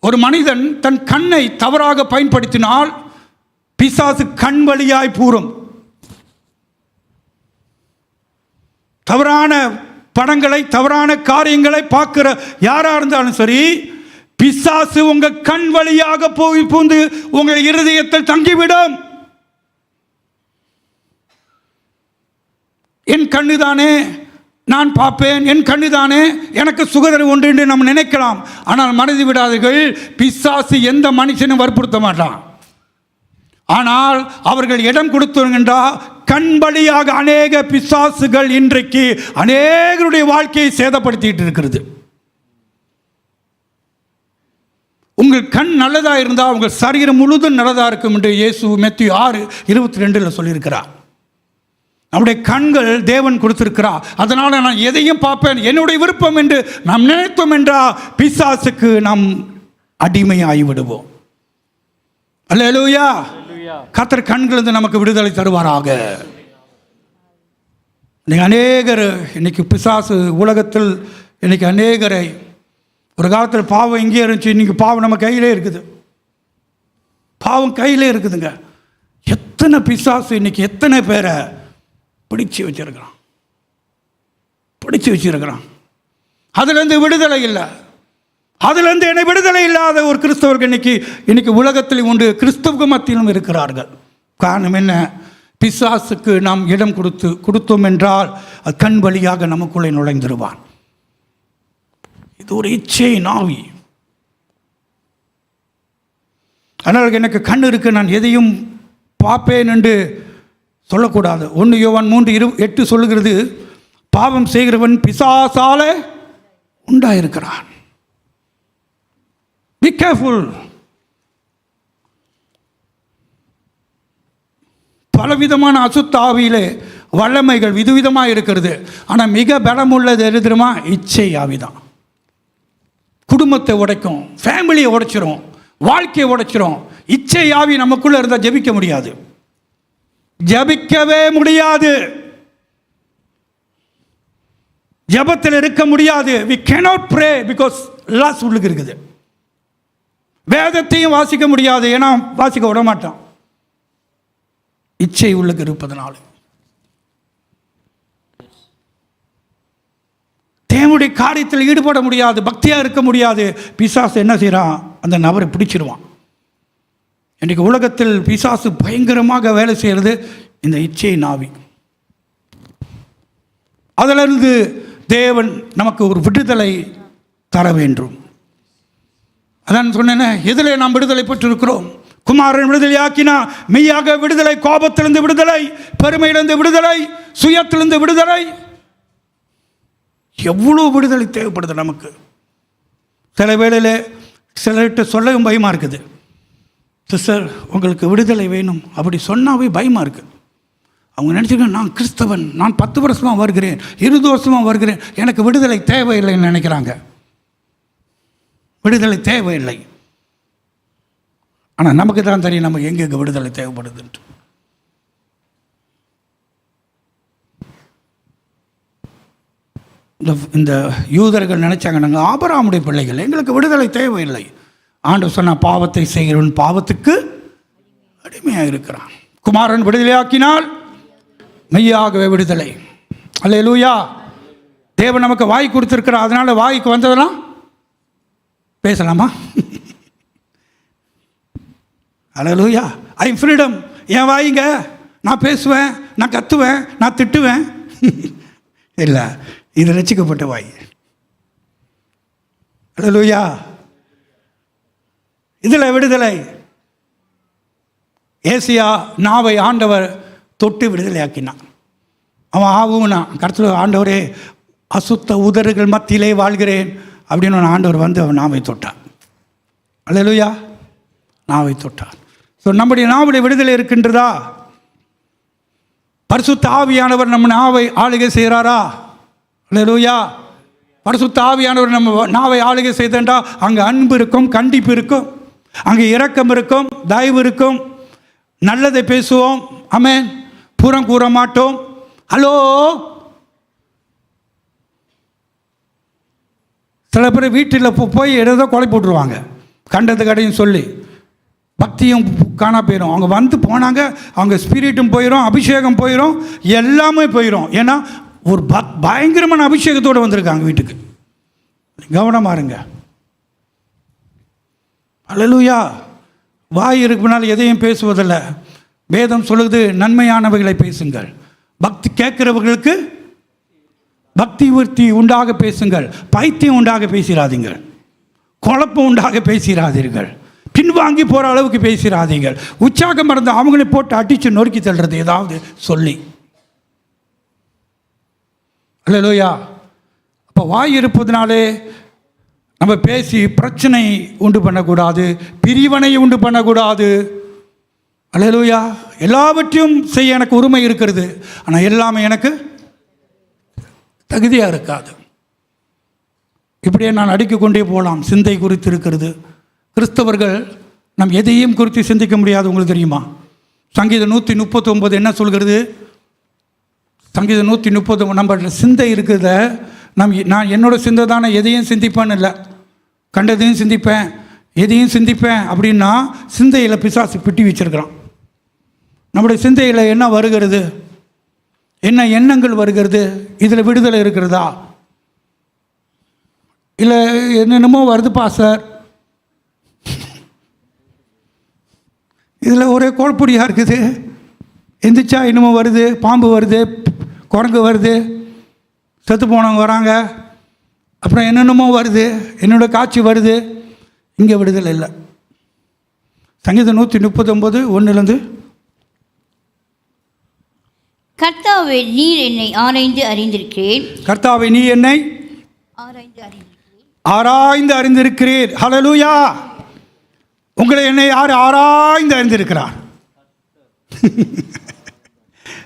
ஒரு மனிதன் தன் கண்ணை தவறாக பயன்படுத்தினால் பிசாசு கண் வழியாய் பூரும். தவறான படங்களை, தவறான காரியங்களை பார்க்கிற யாரா இருந்தாலும் சரி, பிசாசு உங்க கண் வழியாக போய் பூந்து உங்கள் இருதயத்தில் தங்கிவிடும். என் கண்ணு தானே, நான் பார்ப்பேன், என் கண்ணுதானே, எனக்கு சுகதரம் உண்டு என்று நம்ம நினைக்கலாம். ஆனால் மனதி விடாதீர்கள், பிசாசு எந்த மனுஷனும் வற்புறுத்த மாட்டான். ஆனால் அவர்கள் இடம் கொடுத்துருங்கின்றால் கண் வழியாக அநேக பிசாசுகள் இன்றைக்கு அநேகருடைய வாழ்க்கையை சேதப்படுத்திட்டு இருக்கிறது. உங்கள் கண் நல்லதாக இருந்தால் உங்கள் சரீரம் முழுதும் நல்லதாக இருக்கும் என்று இயேசு மத்தேயு 6:22 சொல்லியிருக்கிறார். நம்முடைய கண்கள் தேவன் கொடுத்திருக்கிறார். அதனால் நான் எதையும் பார்ப்பேன், என்னுடைய விருப்பம் என்று நாம் நினைத்தோம் என்றால் பிசாசுக்கு நாம் அடிமையாகி விடுவோம். அல்லேலூயா. கர்த்தர் கண்களிலிருந்து நமக்கு விடுதலை தருவாராக. இன்னைக்கு அநேகர், இன்னைக்கு பிசாசு உலகத்தில் இன்னைக்கு அநேகரை, ஒரு காலத்தில் பாவம் இங்கே இருந்துச்சு, இன்னைக்கு பாவம் நம்ம கையிலே இருக்குது. பாவம் கையிலே இருக்குதுங்க. எத்தனை பிசாசு இன்னைக்கு எத்தனை பேரை பிடிச்சு வச்சிருக்கிறான். அதுலேருந்து விடுதலை இல்லை. அதுலேருந்து என்னை விடுதலை இல்லாத ஒரு கிறிஸ்தவர்கள் இன்னைக்கு உலகத்தில் உண்டு, கிறிஸ்தவ மத்தியிலும் இருக்கிறார்கள். காரணம் என்ன? பிசாசுக்கு நாம் இடம் கொடுத்தோம் என்றால் அது கண் வழியாக நமக்குள்ளே நுழைந்துருவான். இது ஒரு இச்சை நாவி. அதனால் எனக்கு கண் இருக்கு, நான் எதையும் பார்ப்பேன் என்று சொல்லக்கூடாது. 1 யோவான் 3:8 சொல்லுகிறது, பாவம் செய்கிறவன் பிசாசால உண்டாயிருக்கிறான். Be careful. பலவிதமான அசுத்த ஆவியிலே வல்லமைகள் விதவிதமாக இருக்கிறது. ஆனால் மிக பலமுள்ளது எது தெரியுமா? இச்சை ஆவிதான். குடும்பத்தை உடைக்கும், ஃபேமிலியை உடைச்சிரும், வாழ்க்கையை உடைச்சிரும். இச்சை ஆவி நமக்குள்ளே இருந்தால் ஜெபிக்க முடியாது, ஜெபிக்கவே முடியாது, ஜெபத்தில் இருக்க முடியாது. We cannot pray because lust உள்ளுக்கு இருக்குது. வேதத்தையும் வாசிக்க முடியாது, ஏன்னா வாசிக்க விட மாட்டான், இச்சை உள்ளுக்கு இருப்பதனால. தேவனுடைய காரியத்தில் ஈடுபட முடியாது, பக்தியாக இருக்க முடியாது. பிசாசு என்ன செய்கிறான்? அந்த நபரை பிடிச்சிருவான். இன்றைக்கு உலகத்தில் பிசாசு பயங்கரமாக வேலை செய்கிறது இந்த இச்சை நாவி. அதிலிருந்து தேவன் நமக்கு ஒரு விடுதலை தர வேண்டும். அதான் சொன்னேன், எதிலே நாம் விடுதலை பெற்றிருக்கிறோம்? குமாரன் விடுதலை ஆக்கினா மெய்யாக விடுதலை. கோபத்திலிருந்து விடுதலை, பெருமையிலிருந்து விடுதலை, சுயத்திலிருந்து விடுதலை. எவ்வளோ விடுதலை தேவைப்படுது நமக்கு. சில வேளையில் சிலர்கிட்ட சொல்லவும் பயமாக இருக்குது. சிஸ்டர், உங்களுக்கு விடுதலை வேணும் அப்படி சொன்னாவே பயமாக இருக்குது. அவங்க நினச்சிக்க, நான் கிறிஸ்தவன், நான் 10 வருஷமாக வருகிறேன், 20 வருஷமாக வருகிறேன், எனக்கு விடுதலை தேவையில்லைன்னு நினைக்கிறாங்க. விடுதலை தேவையில்லை. ஆனால் நமக்கு தான் தெரியும் நமக்கு எங்கெங்கே விடுதலை தேவைப்படுதுன்ட்டு. இந்த யூதர்கள் நினைச்சாங்க, நாங்கள் ஆபிரகாமுடைய பிள்ளைகள், எங்களுக்கு விடுதலை தேவையில்லை. ஆண்டவர் சொன்ன, பாவத்தை செய்கிறவன் பாவத்துக்கு அடிமையாக இருக்கிறான். குமாரன் விடுதலையாக்கினால் மெய்யாகவே விடுதலை. அல்லேலூயா. தேவன் நமக்கு வாய் கொடுத்துருக்கிறார். அதனால வாய்க்கு வந்ததெல்லாம் பேசலாமா? அல்லேலூயா. I am freedom. என் வாய்ங்க, நான் பேசுவேன், நான் கத்துவேன், நான் திட்டுவேன். இல்லை, இது ரட்சிக்கப்பட்ட வாய். அல்லேலூயா. இதில் விடுதலை. ஏசியா நாவை ஆண்டவர் தொட்டு விடுதலை ஆக்கினான். அவன் ஆகுனா கருத்தில், ஆண்டவரே அசுத்த உதறுகள் மத்தியிலே வாழ்கிறேன் அப்படின்னு ஆண்டவர் வந்து அவன் நாவை தொட்டான். அல்லேலூயா. நாவை தொட்டான். ஸோ நம்முடைய நாவுடைய விடுதலை இருக்கின்றதா? பரிசுத்த ஆவியானவர் நம்ம நாவை ஆளுகை செய்கிறாரா? அல்லேலூயா. பரிசுத்த ஆவியானவர் நம்ம நாவை ஆளுகை செய்தா அங்கே அன்பு இருக்கும், கண்டிப்பு இருக்கும், அங்கே இரக்கம் இருக்கும், தயவு இருக்கும், நல்லதை பேசுவோம். ஆமென். புறம் கூற மாட்டோம். ஹலோ, சில பேர் வீட்டில் போய் ஏதோ கொலை போட்டுருவாங்க, கண்டது கடையும் சொல்லி. பக்தியும் காணா போயிடும். அவங்க வந்து போனாங்க, அவங்க ஸ்பிரிட்டும் போயிடும், அபிஷேகம் போயிடும், எல்லாமே போயிடும். ஏன்னா ஒரு பயங்கரமான அபிஷேகத்தோடு வந்திருக்காங்க வீட்டுக்கு. கவனமாக இருங்க. அல்லேலூயா. வாய் இருக்குனால எதையும் பேசுவதில்லை. வேதம் சொல்லுது, நன்மையானவைகளை பேசுங்கள். பக்தி கேட்கிறவர்களுக்கு பக்தி விருத்தி உண்டாக பேசுங்கள், பைத்தியம் உண்டாக பேசிடாதீங்கள், குழப்பம் உண்டாக பேசிடாதீர்கள், பின்வாங்கி போகிற அளவுக்கு பேசிடாதீங்கள். உற்சாகம் மறந்து அவங்களே போட்டு அடித்து நொறுக்கி தள்ளுறது ஏதாவது சொல்லி. அல்லேலூயா. அப்போ வாய் இருப்பதுனாலே நம்ம பேசி பிரச்சனை உண்டு பண்ணக்கூடாது, பிரிவினை உண்டு பண்ணக்கூடாது. அல்லேலூயா. எல்லாவற்றையும் செய்ய எனக்கு உரிமை இருக்கிறது, ஆனால் எல்லாமே எனக்கு தகுதியாக இருக்காது. இப்படியே நான் அடிக்கொண்டே போகலாம். சிந்தை குறித்து இருக்கிறது. கிறிஸ்தவர்கள் நம் எதையும் குறித்து சிந்திக்க முடியாது. உங்களுக்கு தெரியுமா? சங்கீதம் 139 என்ன சொல்கிறது? சங்கீதம் 130 நம்ம சிந்தை இருக்கிறத நான் என்னோட சிந்தை தானே எதையும் சிந்திப்பேன்னு இல்லை, கண்டதையும் சிந்திப்பேன், எதையும் சிந்திப்பேன் அப்படின்னா சிந்தையில் பிசாசு பிட்டி வச்சிருக்கிறான். நம்முடைய சிந்தையில் என்ன வருகிறது, என்ன எண்ணங்கள் வருகிறது, இதில் விடுதலை இருக்கிறதா? இல்லை என்னென்னமோ வருதுப்பா சார், இதில் ஒரே குழப்படியாக இருக்குது, எந்திரிச்சா என்னமோ வருது, பாம்பு வருது, குரங்கு வருது, செத்து போனவங்க வராங்க, அப்புறம் என்னென்னமோ வருது, என்னோட காட்சி வருது. இங்கே விடுதலை இல்லை. சங்கீதம் 139 1 கர்த்தாவே நீர் என்னை ஆராய்ந்து அறிந்திருக்கிறேன். கர்த்தாவே நீ என்னை ஆராய்ந்து அறிந்திருக்கிறீர். ஹல்லேலூயா. உங்களை என்னை யார் ஆராய்ந்து அறிந்திருக்கிறார்?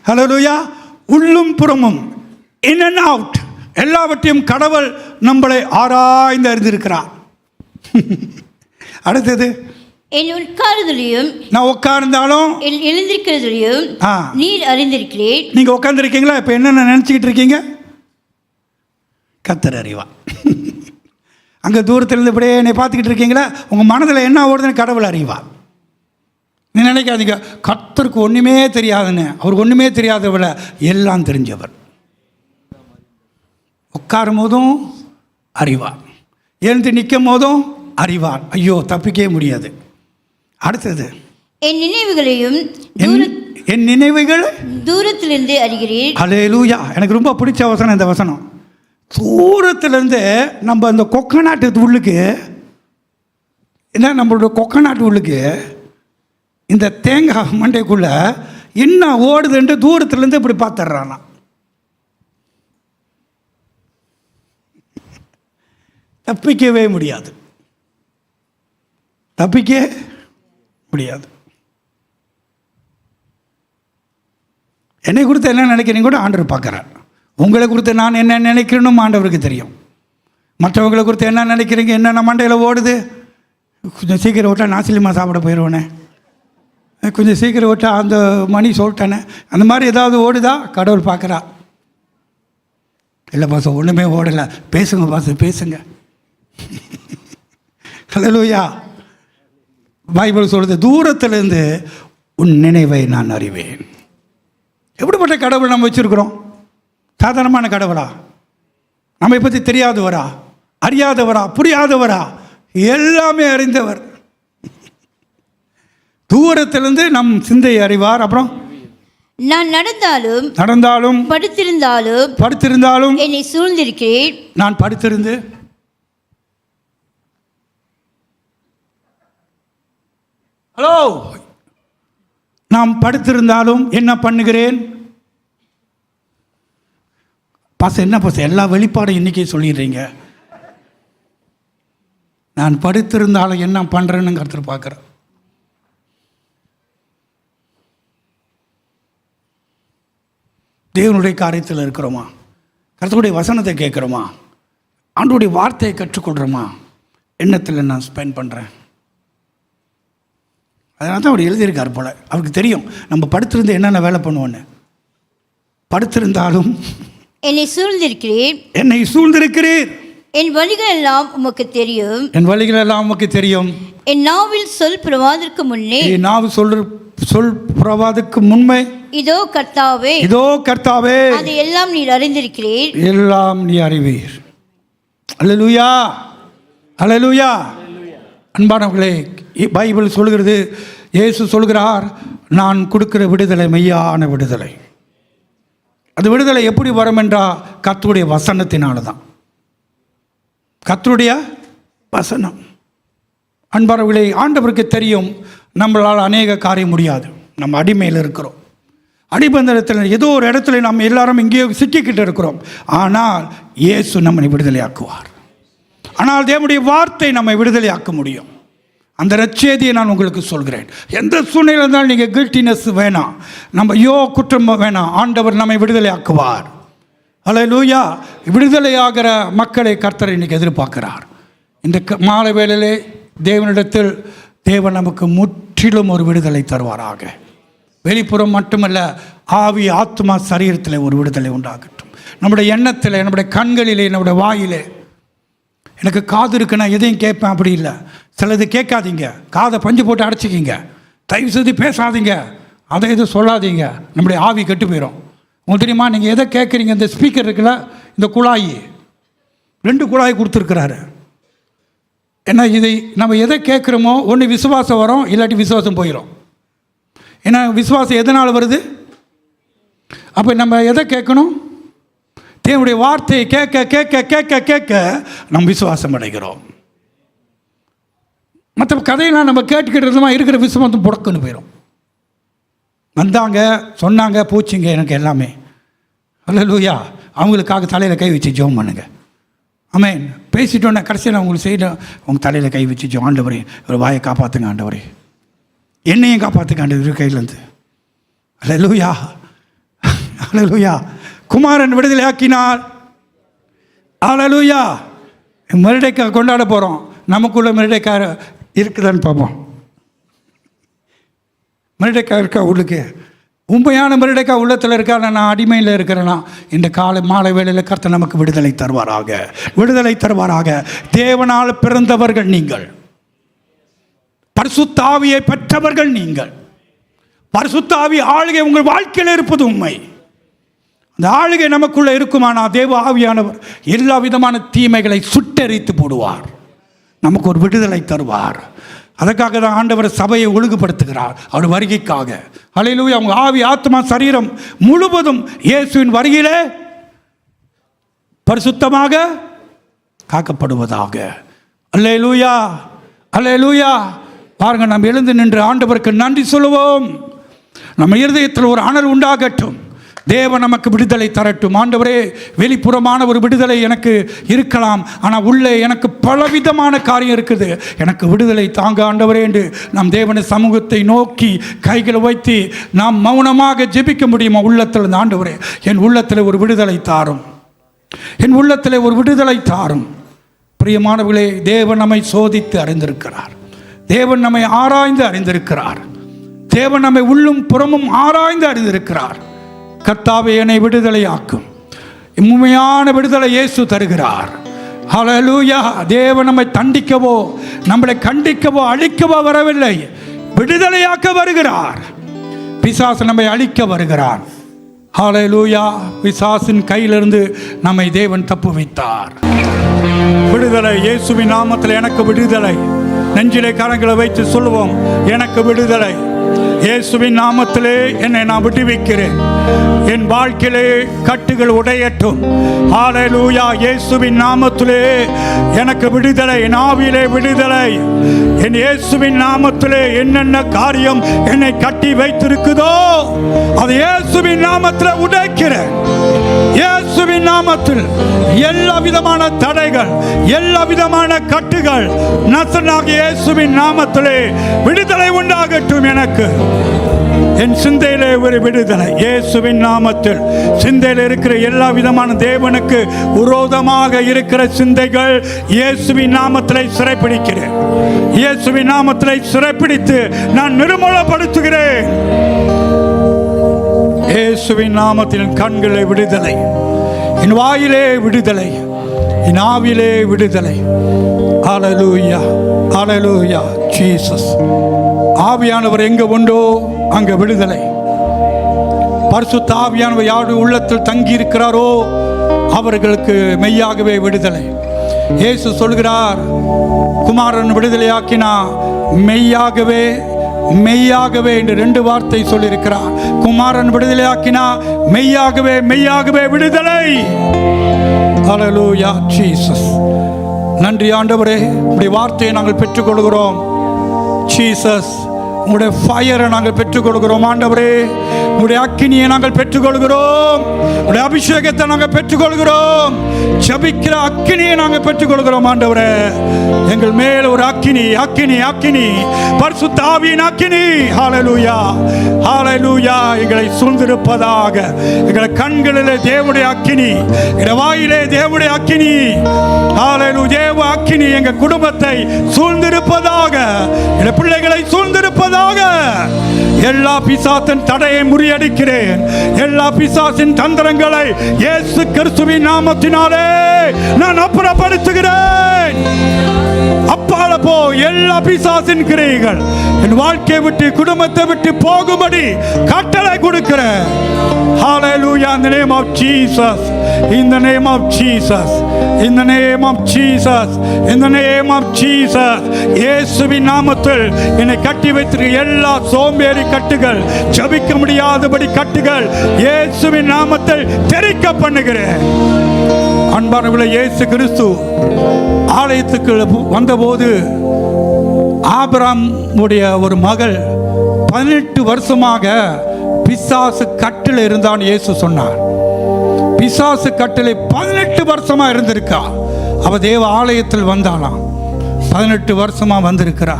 ஹல்லேலூயா. உள்ளும் புறமும், இன் அண்ட் அவுட், எல்லாவற்றையும் கடவுள் நம்மளை ஆராய்ந்து அறிந்திருக்கிறார். அடுத்தது, என் உட்கார்தலையும் நான் உட்கார்ந்தாலும் எழுந்திருக்கிறதையும் நீர் அறிந்திருக்கிறேன். நீங்கள் உட்கார்ந்துருக்கீங்களா? இப்போ என்னென்ன நினச்சிக்கிட்டு இருக்கீங்க? கர்த்தர் அறிவா. அங்கே தூரத்திலிருந்து இப்படியே என்னை பார்த்துக்கிட்டு இருக்கீங்களா? உங்கள் மனதில் என்ன ஓடுதுன்னு கடவுள் அறிவா. நீ நினைக்காதீங்க கர்த்தருக்கு ஒன்றுமே தெரியாதுன்னு. அவருக்கு ஒன்றுமே தெரியாதவள எல்லாம் தெரிஞ்சவர். உட்காரும் போதும் அறிவார், எழுந்து நிற்கும் போதும் அறிவார். ஐயோ தப்பிக்கவே முடியாது. அடுத்தது, என் நினைவுகளையும் என் நினைவுகள் தூரத்திலிருந்து அறிகிறேன். அல்லேலூயா. எனக்கு ரொம்ப பிடிச்ச வசனம் இந்த வசனம். தூரத்துலேருந்து நம்ம அந்த கொக்கநாட்டு உள்ளுக்கு, என்ன நம்மளோட கொக்கநாட்டு உள்ளுக்கு இந்த தேங்காய் மண்டைக்குள்ள என்ன ஓடுதுன்ட்டு தூரத்துலேருந்து இப்படி பார்த்துட்றானா. தப்பிக்கவே முடியாது, தப்பிக்க முடியாது. என்னை குறித்து என்ன நினைக்கிறீங்க கூட ஆண்டவர் பார்க்குறார். உங்களை குறித்து நான் என்ன நினைக்கிறேன்னு ஆண்டவருக்கு தெரியும். மற்றவங்களை குறித்து என்ன நினைக்கிறீங்க, என்னென்ன மண்டையில் ஓடுது, கொஞ்சம் சீக்கிரம் விட்டால் நாசிலிமா சாப்பிட போயிடுவேனே, கொஞ்சம் சீக்கிரம் விட்டால் அந்த மணி சொல்லிட்டேனே, அந்த மாதிரி ஏதாவது ஓடுதா கடவுள் பார்க்குறா. இல்லை பாச ஒன்றுமே ஓடலை, பேசுங்க பாச பேசுங்க. ஹல்லேலூயா. பைபிள் சொல்கிறது தூரத்திலிருந்து உன் நினைவை நான் அறிவேன். எப்படிப்பட்ட கடவுள் நம்ம வச்சுருக்கிறோம்? சாதாரணமான கடவுளா? நம்மை பற்றி தெரியாதவரா, அறியாதவரா, புரியாதவரா? எல்லாமே அறிந்தவர். தூரத்திலிருந்து நம் சிந்தையை அறிவார். அப்புறம் நான் நடந்தாலும் படுத்திருந்தாலும் என்னை சூழ்ந்திருக்கிறேன். நான் படுத்திருந்து ஹலோ நாம் படுத்திருந்தாலும் என்ன பண்ணுகிறேன்? என்ன எல்லா வெளிப்பாடும் இன்றைக்கி சொல்லிடுறீங்க. நான் படுத்திருந்தாலும் என்ன பண்ணுறேன்னு கருத்து பார்க்குறேன். தேவனுடைய காரியத்தில் இருக்கிறோமா? கர்த்தருடைய வசனத்தை கேட்குறோமா? ஆண்டவருடைய வார்த்தையை கற்றுக்கொள்கிறோமா? எண்ணத்தில் நான் ஸ்பெண்ட் பண்ணுறேன். அதனால தான் அவர் எழுதியிருக்கார் போல். அவருக்கு தெரியும் நம்ம படுத்திருந்து என்னென்ன வேலை பண்ணுவோன்னு. படுத்திருந்தாலும் என்னை சூழ்ந்திருக்கிறீர். என் வழிகள் எல்லாம் உமக்கு தெரியும். என் நாவில் சொல் புறவாதற்கு முன்னே, சொல் புறவாதற்கு முன்பே இதோ கர்த்தாவே அதை எல்லாம் நீர் அறிந்திருக்கிறீர். எல்லாம் நீ அறிவீர். அல்லேலூயா, அல்லேலூயா. அன்பானவர்களே, பைபிள் சொல்கிறது, இயேசு சொல்கிறார், நான் கொடுக்கிற விடுதலை மெய்யான விடுதலை. அது விடுதலை எப்படி வரும் என்றால் கர்த்தருடைய வசனத்தினால தான். கர்த்தருடைய வசனம். அன்பானவர்களே, ஆண்டவருக்கு தெரியும் நம்மளால் அநேக காரியம் முடியாது. நம்ம அடிமையில் இருக்கிறோம். அடிபந்தத்தில் ஏதோ ஒரு இடத்துல நம்ம எல்லாரும் இங்கேயோ சிக்கிக்கிட்டு இருக்கிறோம். ஆனால் இயேசு நம்மை விடுதலையாக்குவார். ஆனால் தேவனுடைய வார்த்தை நம்மை விடுதலையாக்க முடியும். அந்த நற்செய்தியை நான் உங்களுக்கு சொல்கிறேன். எந்த சூழ்நிலை இருந்தாலும் நீங்கள் கில்ட்டினஸ் வேணாம், நம்ம குற்றம் வேணாம். ஆண்டவர் நம்மை விடுதலையாக்குவார். அல்லேலூயா. விடுதலையாகிற மக்களை கர்த்தர் இன்னைக்கு எதிர்பார்க்கிறார். இந்த மாலை வேளையிலே தேவனிடத்தில் தேவன் நமக்கு முற்றிலும் ஒரு விடுதலை தருவாராக. வெளிப்புறம் மட்டுமல்ல, ஆவி, ஆத்மா, சரீரத்தில் ஒரு விடுதலை உண்டாகட்டும். நம்முடைய எண்ணத்தில், நம்முடைய கண்களிலே, நம்முடைய வாயிலே. எனக்கு காது இருக்குன்னா எதையும் கேட்பேன், அப்படி இல்லை. சிலது கேட்காதீங்க, காதை பஞ்சு போட்டு அடைச்சிக்கிங்க. தயவு செய்து பேசாதீங்க, அதை எதுவும் சொல்லாதீங்க, நம்முடைய ஆவி கெட்டு போயிடும். உங்களுக்கு தெரியுமா, நீங்கள் எதை கேட்குறீங்க? இந்த ஸ்பீக்கர் இருக்குல்ல, இந்த குழாய், 2 குழாய் கொடுத்துருக்குறாரு. ஏன்னா இதை நம்ம எதை கேட்குறோமோ ஒன்று விசுவாசம் வரும், இல்லாட்டி விசுவாசம் போயிடும். ஏன்னா விசுவாசம் எதனால் வருது? அப்போ நம்ம எதை கேட்கணும்? தேவனுடைய வார்த்தையை கேட்க கேட்க கேட்க கேட்க நம்ம விசுவாசம் அடைகிறோம். மற்ற கதையெல்லாம் நம்ம கேட்டுக்கிட்டு இருக்கிற விசுவாசம் புடக்குன்னு போயிடும். வந்தாங்க, சொன்னாங்க, போச்சுங்க எனக்கு எல்லாமே. அல்லேலூயா. அவங்களுக்காக தலையில் கை வச்சு ஜெபம் பண்ணுங்க. ஆமென். பேசிட்டோன்னே கடைசியில் அவங்களுக்கு செய்யணும், அவங்க தலையில் கை வச்சு ஜெபம். ஆண்டவரே, ஒரு வாயை காப்பாற்றுங்க ஆண்டவரே, என்னையும் காப்பாற்றுங்க ஆண்டவர் கையிலேருந்து. அல்லேலூயா, அல்லேலூயா. குமாரன் விடுதலை ஆக்கினார். அல்லேலூயா. மறுடைக்காய் கொண்டாட போகிறோம். நமக்குள்ள மறுடைக்காய் இருக்குதான்னு பார்ப்போம். மறுடைக்காய் இருக்கா உள்ளுக்கு? உண்மையான மறுடைக்காய் உள்ளத்தில் இருக்கா? நான் அடிமையில் இருக்கிறேன்னா இந்த காலை மாலை வேளையில் கர்த்தர் நமக்கு விடுதலை தருவாராக, விடுதலை தருவாராக. தேவனால் பிறந்தவர்கள் நீங்கள், பரிசுத்த ஆவியை பெற்றவர்கள் நீங்கள். பரிசுத்த ஆவி ஆளுகை உங்கள் வாழ்க்கையில் இருப்பது உண்மை. அந்த ஆளுகை நமக்குள்ளே இருக்குமானா தேவ ஆவியானவர் எல்லா விதமான தீமைகளை சுட்டெரித்து போடுவார், நமக்கு ஒரு விடுதலை தருவார். அதற்காக தான் ஆண்டவர் சபையை ஒழுங்குபடுத்துகிறார், அவர் வருகைக்காக. அல்லேலூயா. அவங்க ஆவி, ஆத்மா, சரீரம் முழுவதும் இயேசுவின் வருகையிலே பரிசுத்தமாக காக்கப்படுவதாக. அல்லேலூயா, அல்லேலூயா. பாருங்க, நம்ம எழுந்து நின்று ஆண்டவருக்கு நன்றி சொல்லுவோம். நம்ம இருதயத்தில் ஒரு அனல் உண்டாகட்டும். தேவன் நமக்கு விடுதலை தரட்டும். ஆண்டவரே, வெளிப்புறமான ஒரு விடுதலை எனக்கு இருக்கலாம், ஆனால் உள்ளே எனக்கு பலவிதமான காரியம் இருக்குது, எனக்கு விடுதலை தாங்க ஆண்டவரே என்று நாம் தேவன சமூகத்தை நோக்கி கைகளை வைத்து நாம் மௌனமாக ஜெபிக்க முடியுமா? உள்ளத்தில் ஆண்டவரே, என் உள்ளத்தில் ஒரு விடுதலை தாரும், என் உள்ளத்தில் ஒரு விடுதலை தாரும். பிரியமானவர்களே, தேவன் நம்மை சோதித்து அறிந்திருக்கிறார். தேவன் நம்மை ஆராய்ந்து அறிந்திருக்கிறார். தேவன் நம்மை உள்ளும் புறமும் ஆராய்ந்து அறிந்திருக்கிறார். கர்த்தாவே, என்னை விடுதலையாக்கும். உண்மையான விடுதலை இயேசு தருகிறார். ஹல்லேலூயா. தேவன் நம்மை தண்டிக்கவோ, நம்மளை கண்டிக்கவோ, அழிக்கவோ வரவில்லை, விடுதலையாக்க வருகிறார். பிசாசு நம்மை அழிக்க வருகிறார். ஹல்லேலூயா. பிசாசின் கையிலிருந்து நம்மை தேவன் தப்பு வைத்தார். விடுதலை இயேசுவின் நாமத்தில் எனக்கு விடுதலை. நெஞ்சிலே கரங்களை வைத்து சொல்லுவோம், எனக்கு விடுதலை. இயேசுவின் நாமத்திலே என்னை நான் விடுவிக்கிறேன். என் வாழ்க்கையிலே கட்டுகள் உடையட்டும். ஹல்லேலூயா. இயேசுவின் நாமத்திலே எனக்கு விடுதலை, என் ஆவியிலே விடுதலை. என் இயேசுவின் நாமத்திலே என்னென்ன காரியம் என்னை கட்டி வைத்திருக்குதோ அது இயேசுவின் நாமத்திலே உடைக்கிறேன். இயேசுவின் நாமத்தில் எல்லா விதமான தடைகள், எல்லா விதமான கட்டுகள் நசனாகிய இயேசுவின் நாமத்திலே விடுதலை உண்டாகட்டும். எனக்கு என் சிந்தையிலே ஒரு விடுதலை இயேசுவின் நாமத்தில். சிந்தையில் இருக்கிற எல்லா விதமான தேவனுக்கு விரோதமாக இருக்கிற சிந்தைகள் இயேசுவின் நாமத்திலே சிறைப்பிடிக்கிறேன். இயேசுவின் நாமத்திலே சிறைப்பிடித்து நான் நிர்மூலப்படுத்துகிறேன். இயேசுவின் நாமத்தில் கண்களே விடுதலை, என் வாயிலே விடுதலை, என் ஆவிலே விடுதலை. ஹல்லேலூயா, ஹல்லேலூயா. ஜீசஸ். ஆவியானவர் எங்கே உண்டோ அங்கே விடுதலை. பரிசுத்த ஆவியானவர் யாருடைய உள்ளத்தில் தங்கி இருக்கிறாரோ அவர்களுக்கு மெய்யாகவே விடுதலை. இயேசு சொல்கிறார், குமாரன் விடுதலையாக்கினா மெய்யாகவே மெய்யாகவே என்று 2 வார்த்தை சொல்லியிருக்கிறார். குமாரன் விடுதலையாக்கினா மெய்யாகவே மெய்யாகவே விடுதலை. ஹல்லேலூயா ஜீசஸ். நன்றி ஆண்டவரே, உம்முடைய வார்த்தையை நாங்கள் பெற்றுக்கொள்கிறோம். ஜீசஸ், உங்களுடைய ஃபயரை நாங்கள் பெற்றுக்கொள்கிறோம் ஆண்டவரே. உங்களுடைய அக்கினியை நாங்கள் பெற்றுக்கொள்கிறோம். உங்களுடைய அபிஷேகத்தை நாங்கள் பெற்றுக்கொள்கிறோம். ஜபிக்கிற அக்கினியை நாங்கள் பெற்றுக்கொள்கிறோம் ஆண்டவரே. எங்கள் மேல் ஒரு அக்கினி அக்கினி அக்கினி, பரிசுத்த ஆவியின் அக்கினி. ஹல்லேலூயா ஹல்லேலூயா. எங்களை சூழ்ந்திருப்பதாக. எங்கள் கண்களிலே தேவனுடைய அக்கினி, எங்கள் வாயிலே தேவனுடைய அக்கினி. ஹல்லேலூயா. தேவ அக்கினி எங்கள் குடும்பத்தை சூழ்ந்திருப்பதாக, எங்கள் பிள்ளைகளை சூழ்ந்திருப்பதாக. எல்லா பிசாசின் தடையை முறியடிக்கிறேன். எல்லா பிசாசின் தந்திரங்களை இயேசு கிறிஸ்துவின் நாமத்தினாலே நான் அப்புறப்படுத்துகிறேன். அப்பால போ. எல்லா பிசாசின் கிரியைகள் என் வாழ்க்கையை விட்டு குடும்பத்தை விட்டு போகும்படி கட்டளை கொடுக்கிறேன். Hallelujah. In the name of Jesus. In the name of Jesus. In the name of Jesus. In the name of Jesus. இயேசுவின் நாமத்தில் என்னை கட்டி வைத்திருக்கிற எல்லா சோம்பேறி கட்டுகள், ஜபிக்க முடியாதபடி கட்டுகள் இயேசுவின் நாமத்தில் தெறிக்க பண்ணுகிறேன். அன்பானவர்களே, இயேசு கிறிஸ்து ஆலயத்துக்கு வந்தபோது ஆபிரகாம் உடைய ஒரு மகள் 18 வருஷமாக பிசாசு கட்டில் இருந்தான். இயேசு சொன்னார், பிசாசு கட்டிலை 18 வருஷமா இருந்திருக்கா. அவ தேவ ஆலயத்தில் வந்தாலாம். 18 வருஷமா வந்திருக்கிறா.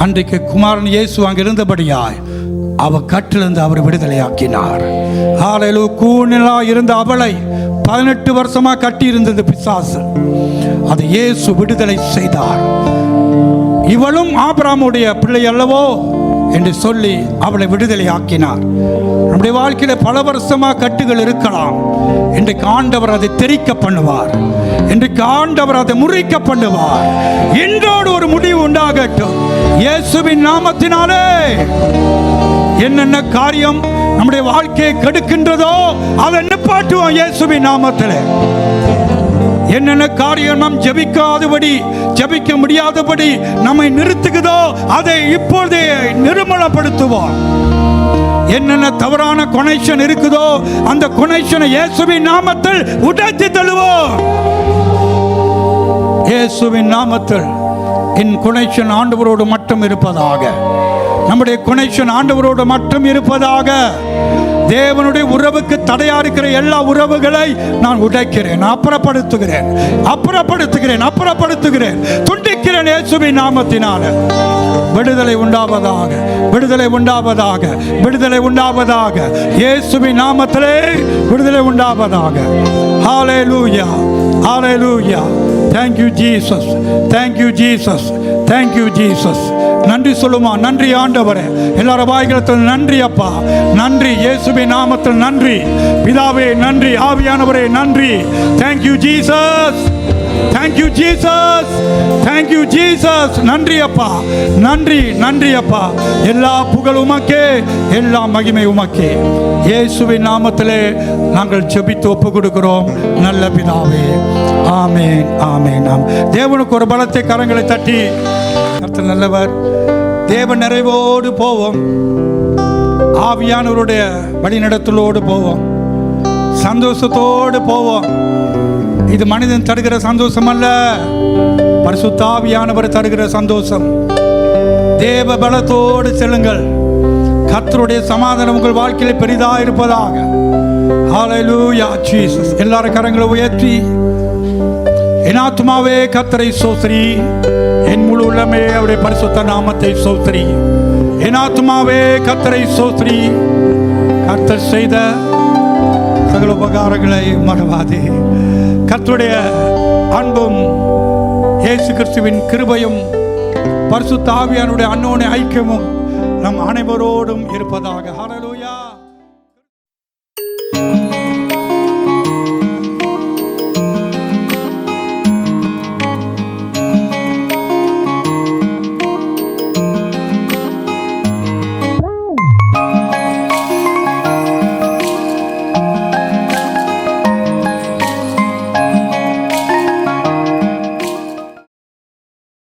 அன்றைக்கு குமாரன் இயேசு அங்கே இருந்தபடியாய் அவ கட்டிலிருந்து அவர் விடுதலையாக்கினார். ஹல்லேலூயா. கூனிலா இருந்த அவளை 18 வருஷமா கட்டி இருந்தது பிசாசு. அதை இயேசு விடுதலை செய்தார். இவளும் ஆபிரகாமுடைய பிள்ளை அல்லவோ என்று சொல்லி அவளை விடுதலை ஆக்கினார். நம்முடைய வாழ்க்கையில பல வருஷமா கட்டுகள் இருக்கலாம். இன்றைக்கு ஆண்டவர் அதை தெறிக்க பண்ணுவார். இன்றைக்கு ஆண்டவர் அதை முறிக்க பண்ணுவார். இன்றோடு ஒரு முடிவு உண்டாகட்டும் இயேசுவின் நாமத்தினாலே. என்னென்ன காரியம் நம்முடைய வாழ்க்கையை கெடுக்கின்றதோ அதை நிப்பாட்டுவோம் இயேசுவின் நாமத்திலே. என்னென்ன காரியம் நாம் ஜெபிக்காதபடி, ஜெபிக்க முடியாதபடி நம்மை நிறுத்துகிறதோ அதை இப்பொழுதே நிர்மலப்படுத்துவோம். என்னென்ன தவறான கனெக்ஷன் இருக்குதோ அந்த கனெக்ஷனை இயேசுவின் நாமத்தில் உடைத்து தள்ளுவோம். இயேசுவின் நாமத்தில் என் கனெக்ஷன் ஆண்டவரோடு மட்டும் இருப்பதாக. நம்முடைய கனெக்ஷன் ஆண்டவரோடு மட்டும் இருப்பதாக. தேவனுடைய உறவுக்கு தடையா இருக்கிற எல்லா உறவுகளை நான் உடைக்கிறேன், அப்புறப்படுத்துகிறேன், அப்புறப்படுத்துகிறேன், அப்புறப்படுத்துகிறேன், துண்டிக்கிறேன் இயேசுவின் நாமத்தினால. விடுதலை உண்டாவதாக, விடுதலை உண்டாவதாக, விடுதலை உண்டாவதாக. இயேசுவின் நாமத்திலே விடுதலை உண்டாவதாக. ஹல்லேலூயா ஹல்லேலூயா. Thank you Jesus. Thank you Jesus. Thank you Jesus. நன்றி சொல்லுமா. நன்றி ஆண்டவரே. எல்லாரும் வாய்களத்தில் நன்றி அப்பா, நன்றி இயேசுவின் நாமத்தில் நன்றி பிதாவே, நன்றி ஆவியானவரே, நன்றி. Thank you Jesus. Thank you Jesus. Thank you Jesus. நன்றி அப்பா, நன்றி நன்றி அப்பா. எல்லா புகழ் உமக்கே, எல்லா மகிமை உமக்கே. இயேசுவின் நாமத்திலே நாங்கள் ஜெபித்து ஒப்பு கொடுக்கிறோம் நல்ல பிதாவே. ஆமென் ஆமென் ஆமென். தேவனுக்கு ஒரு பலத்தை கரங்களை தட்டி கர்த்தர் நல்லவர். தேவ நிறைவோடு போவோம். ஆவியானவருடைய வழிநடத்தலோடு போவோம். சந்தோஷத்தோடு போவோம். இது மனிதன் தருகிற சந்தோஷம் அல்ல, பரிசுத்த ஆவியானவர் தருகிற சந்தோஷம். தேவ பலத்தோடு செல்லுங்கள். கர்த்தருடைய சமாதானம் உங்கள் வாழ்க்கையில் பெரிதாக இருப்பதாக. ஹல்லேலூயா ஜீசஸ். எல்லாரும் கரங்களை உயர்த்தி, என் ஆத்துமாவே கர்த்தரை ஸ்தோத்திரி, என் முழு உள்ளமே அவருடைய பரிசுத்த நாமத்தை ஸ்தோத்திரி. என் ஆத்துமாவே கர்த்தரை ஸ்தோத்திரி. கர்த்தர் செய்த சகல உபகாரங்களை மறவாதே. கர்த்தருடைய அன்பும் இயேசு கிறிஸ்துவின் கிருபையும் பரிசுத்த ஆவியானுடைய அன்யோன்ய ஐக்கியமும் நம் அனைவரோடும் இருப்பதாக.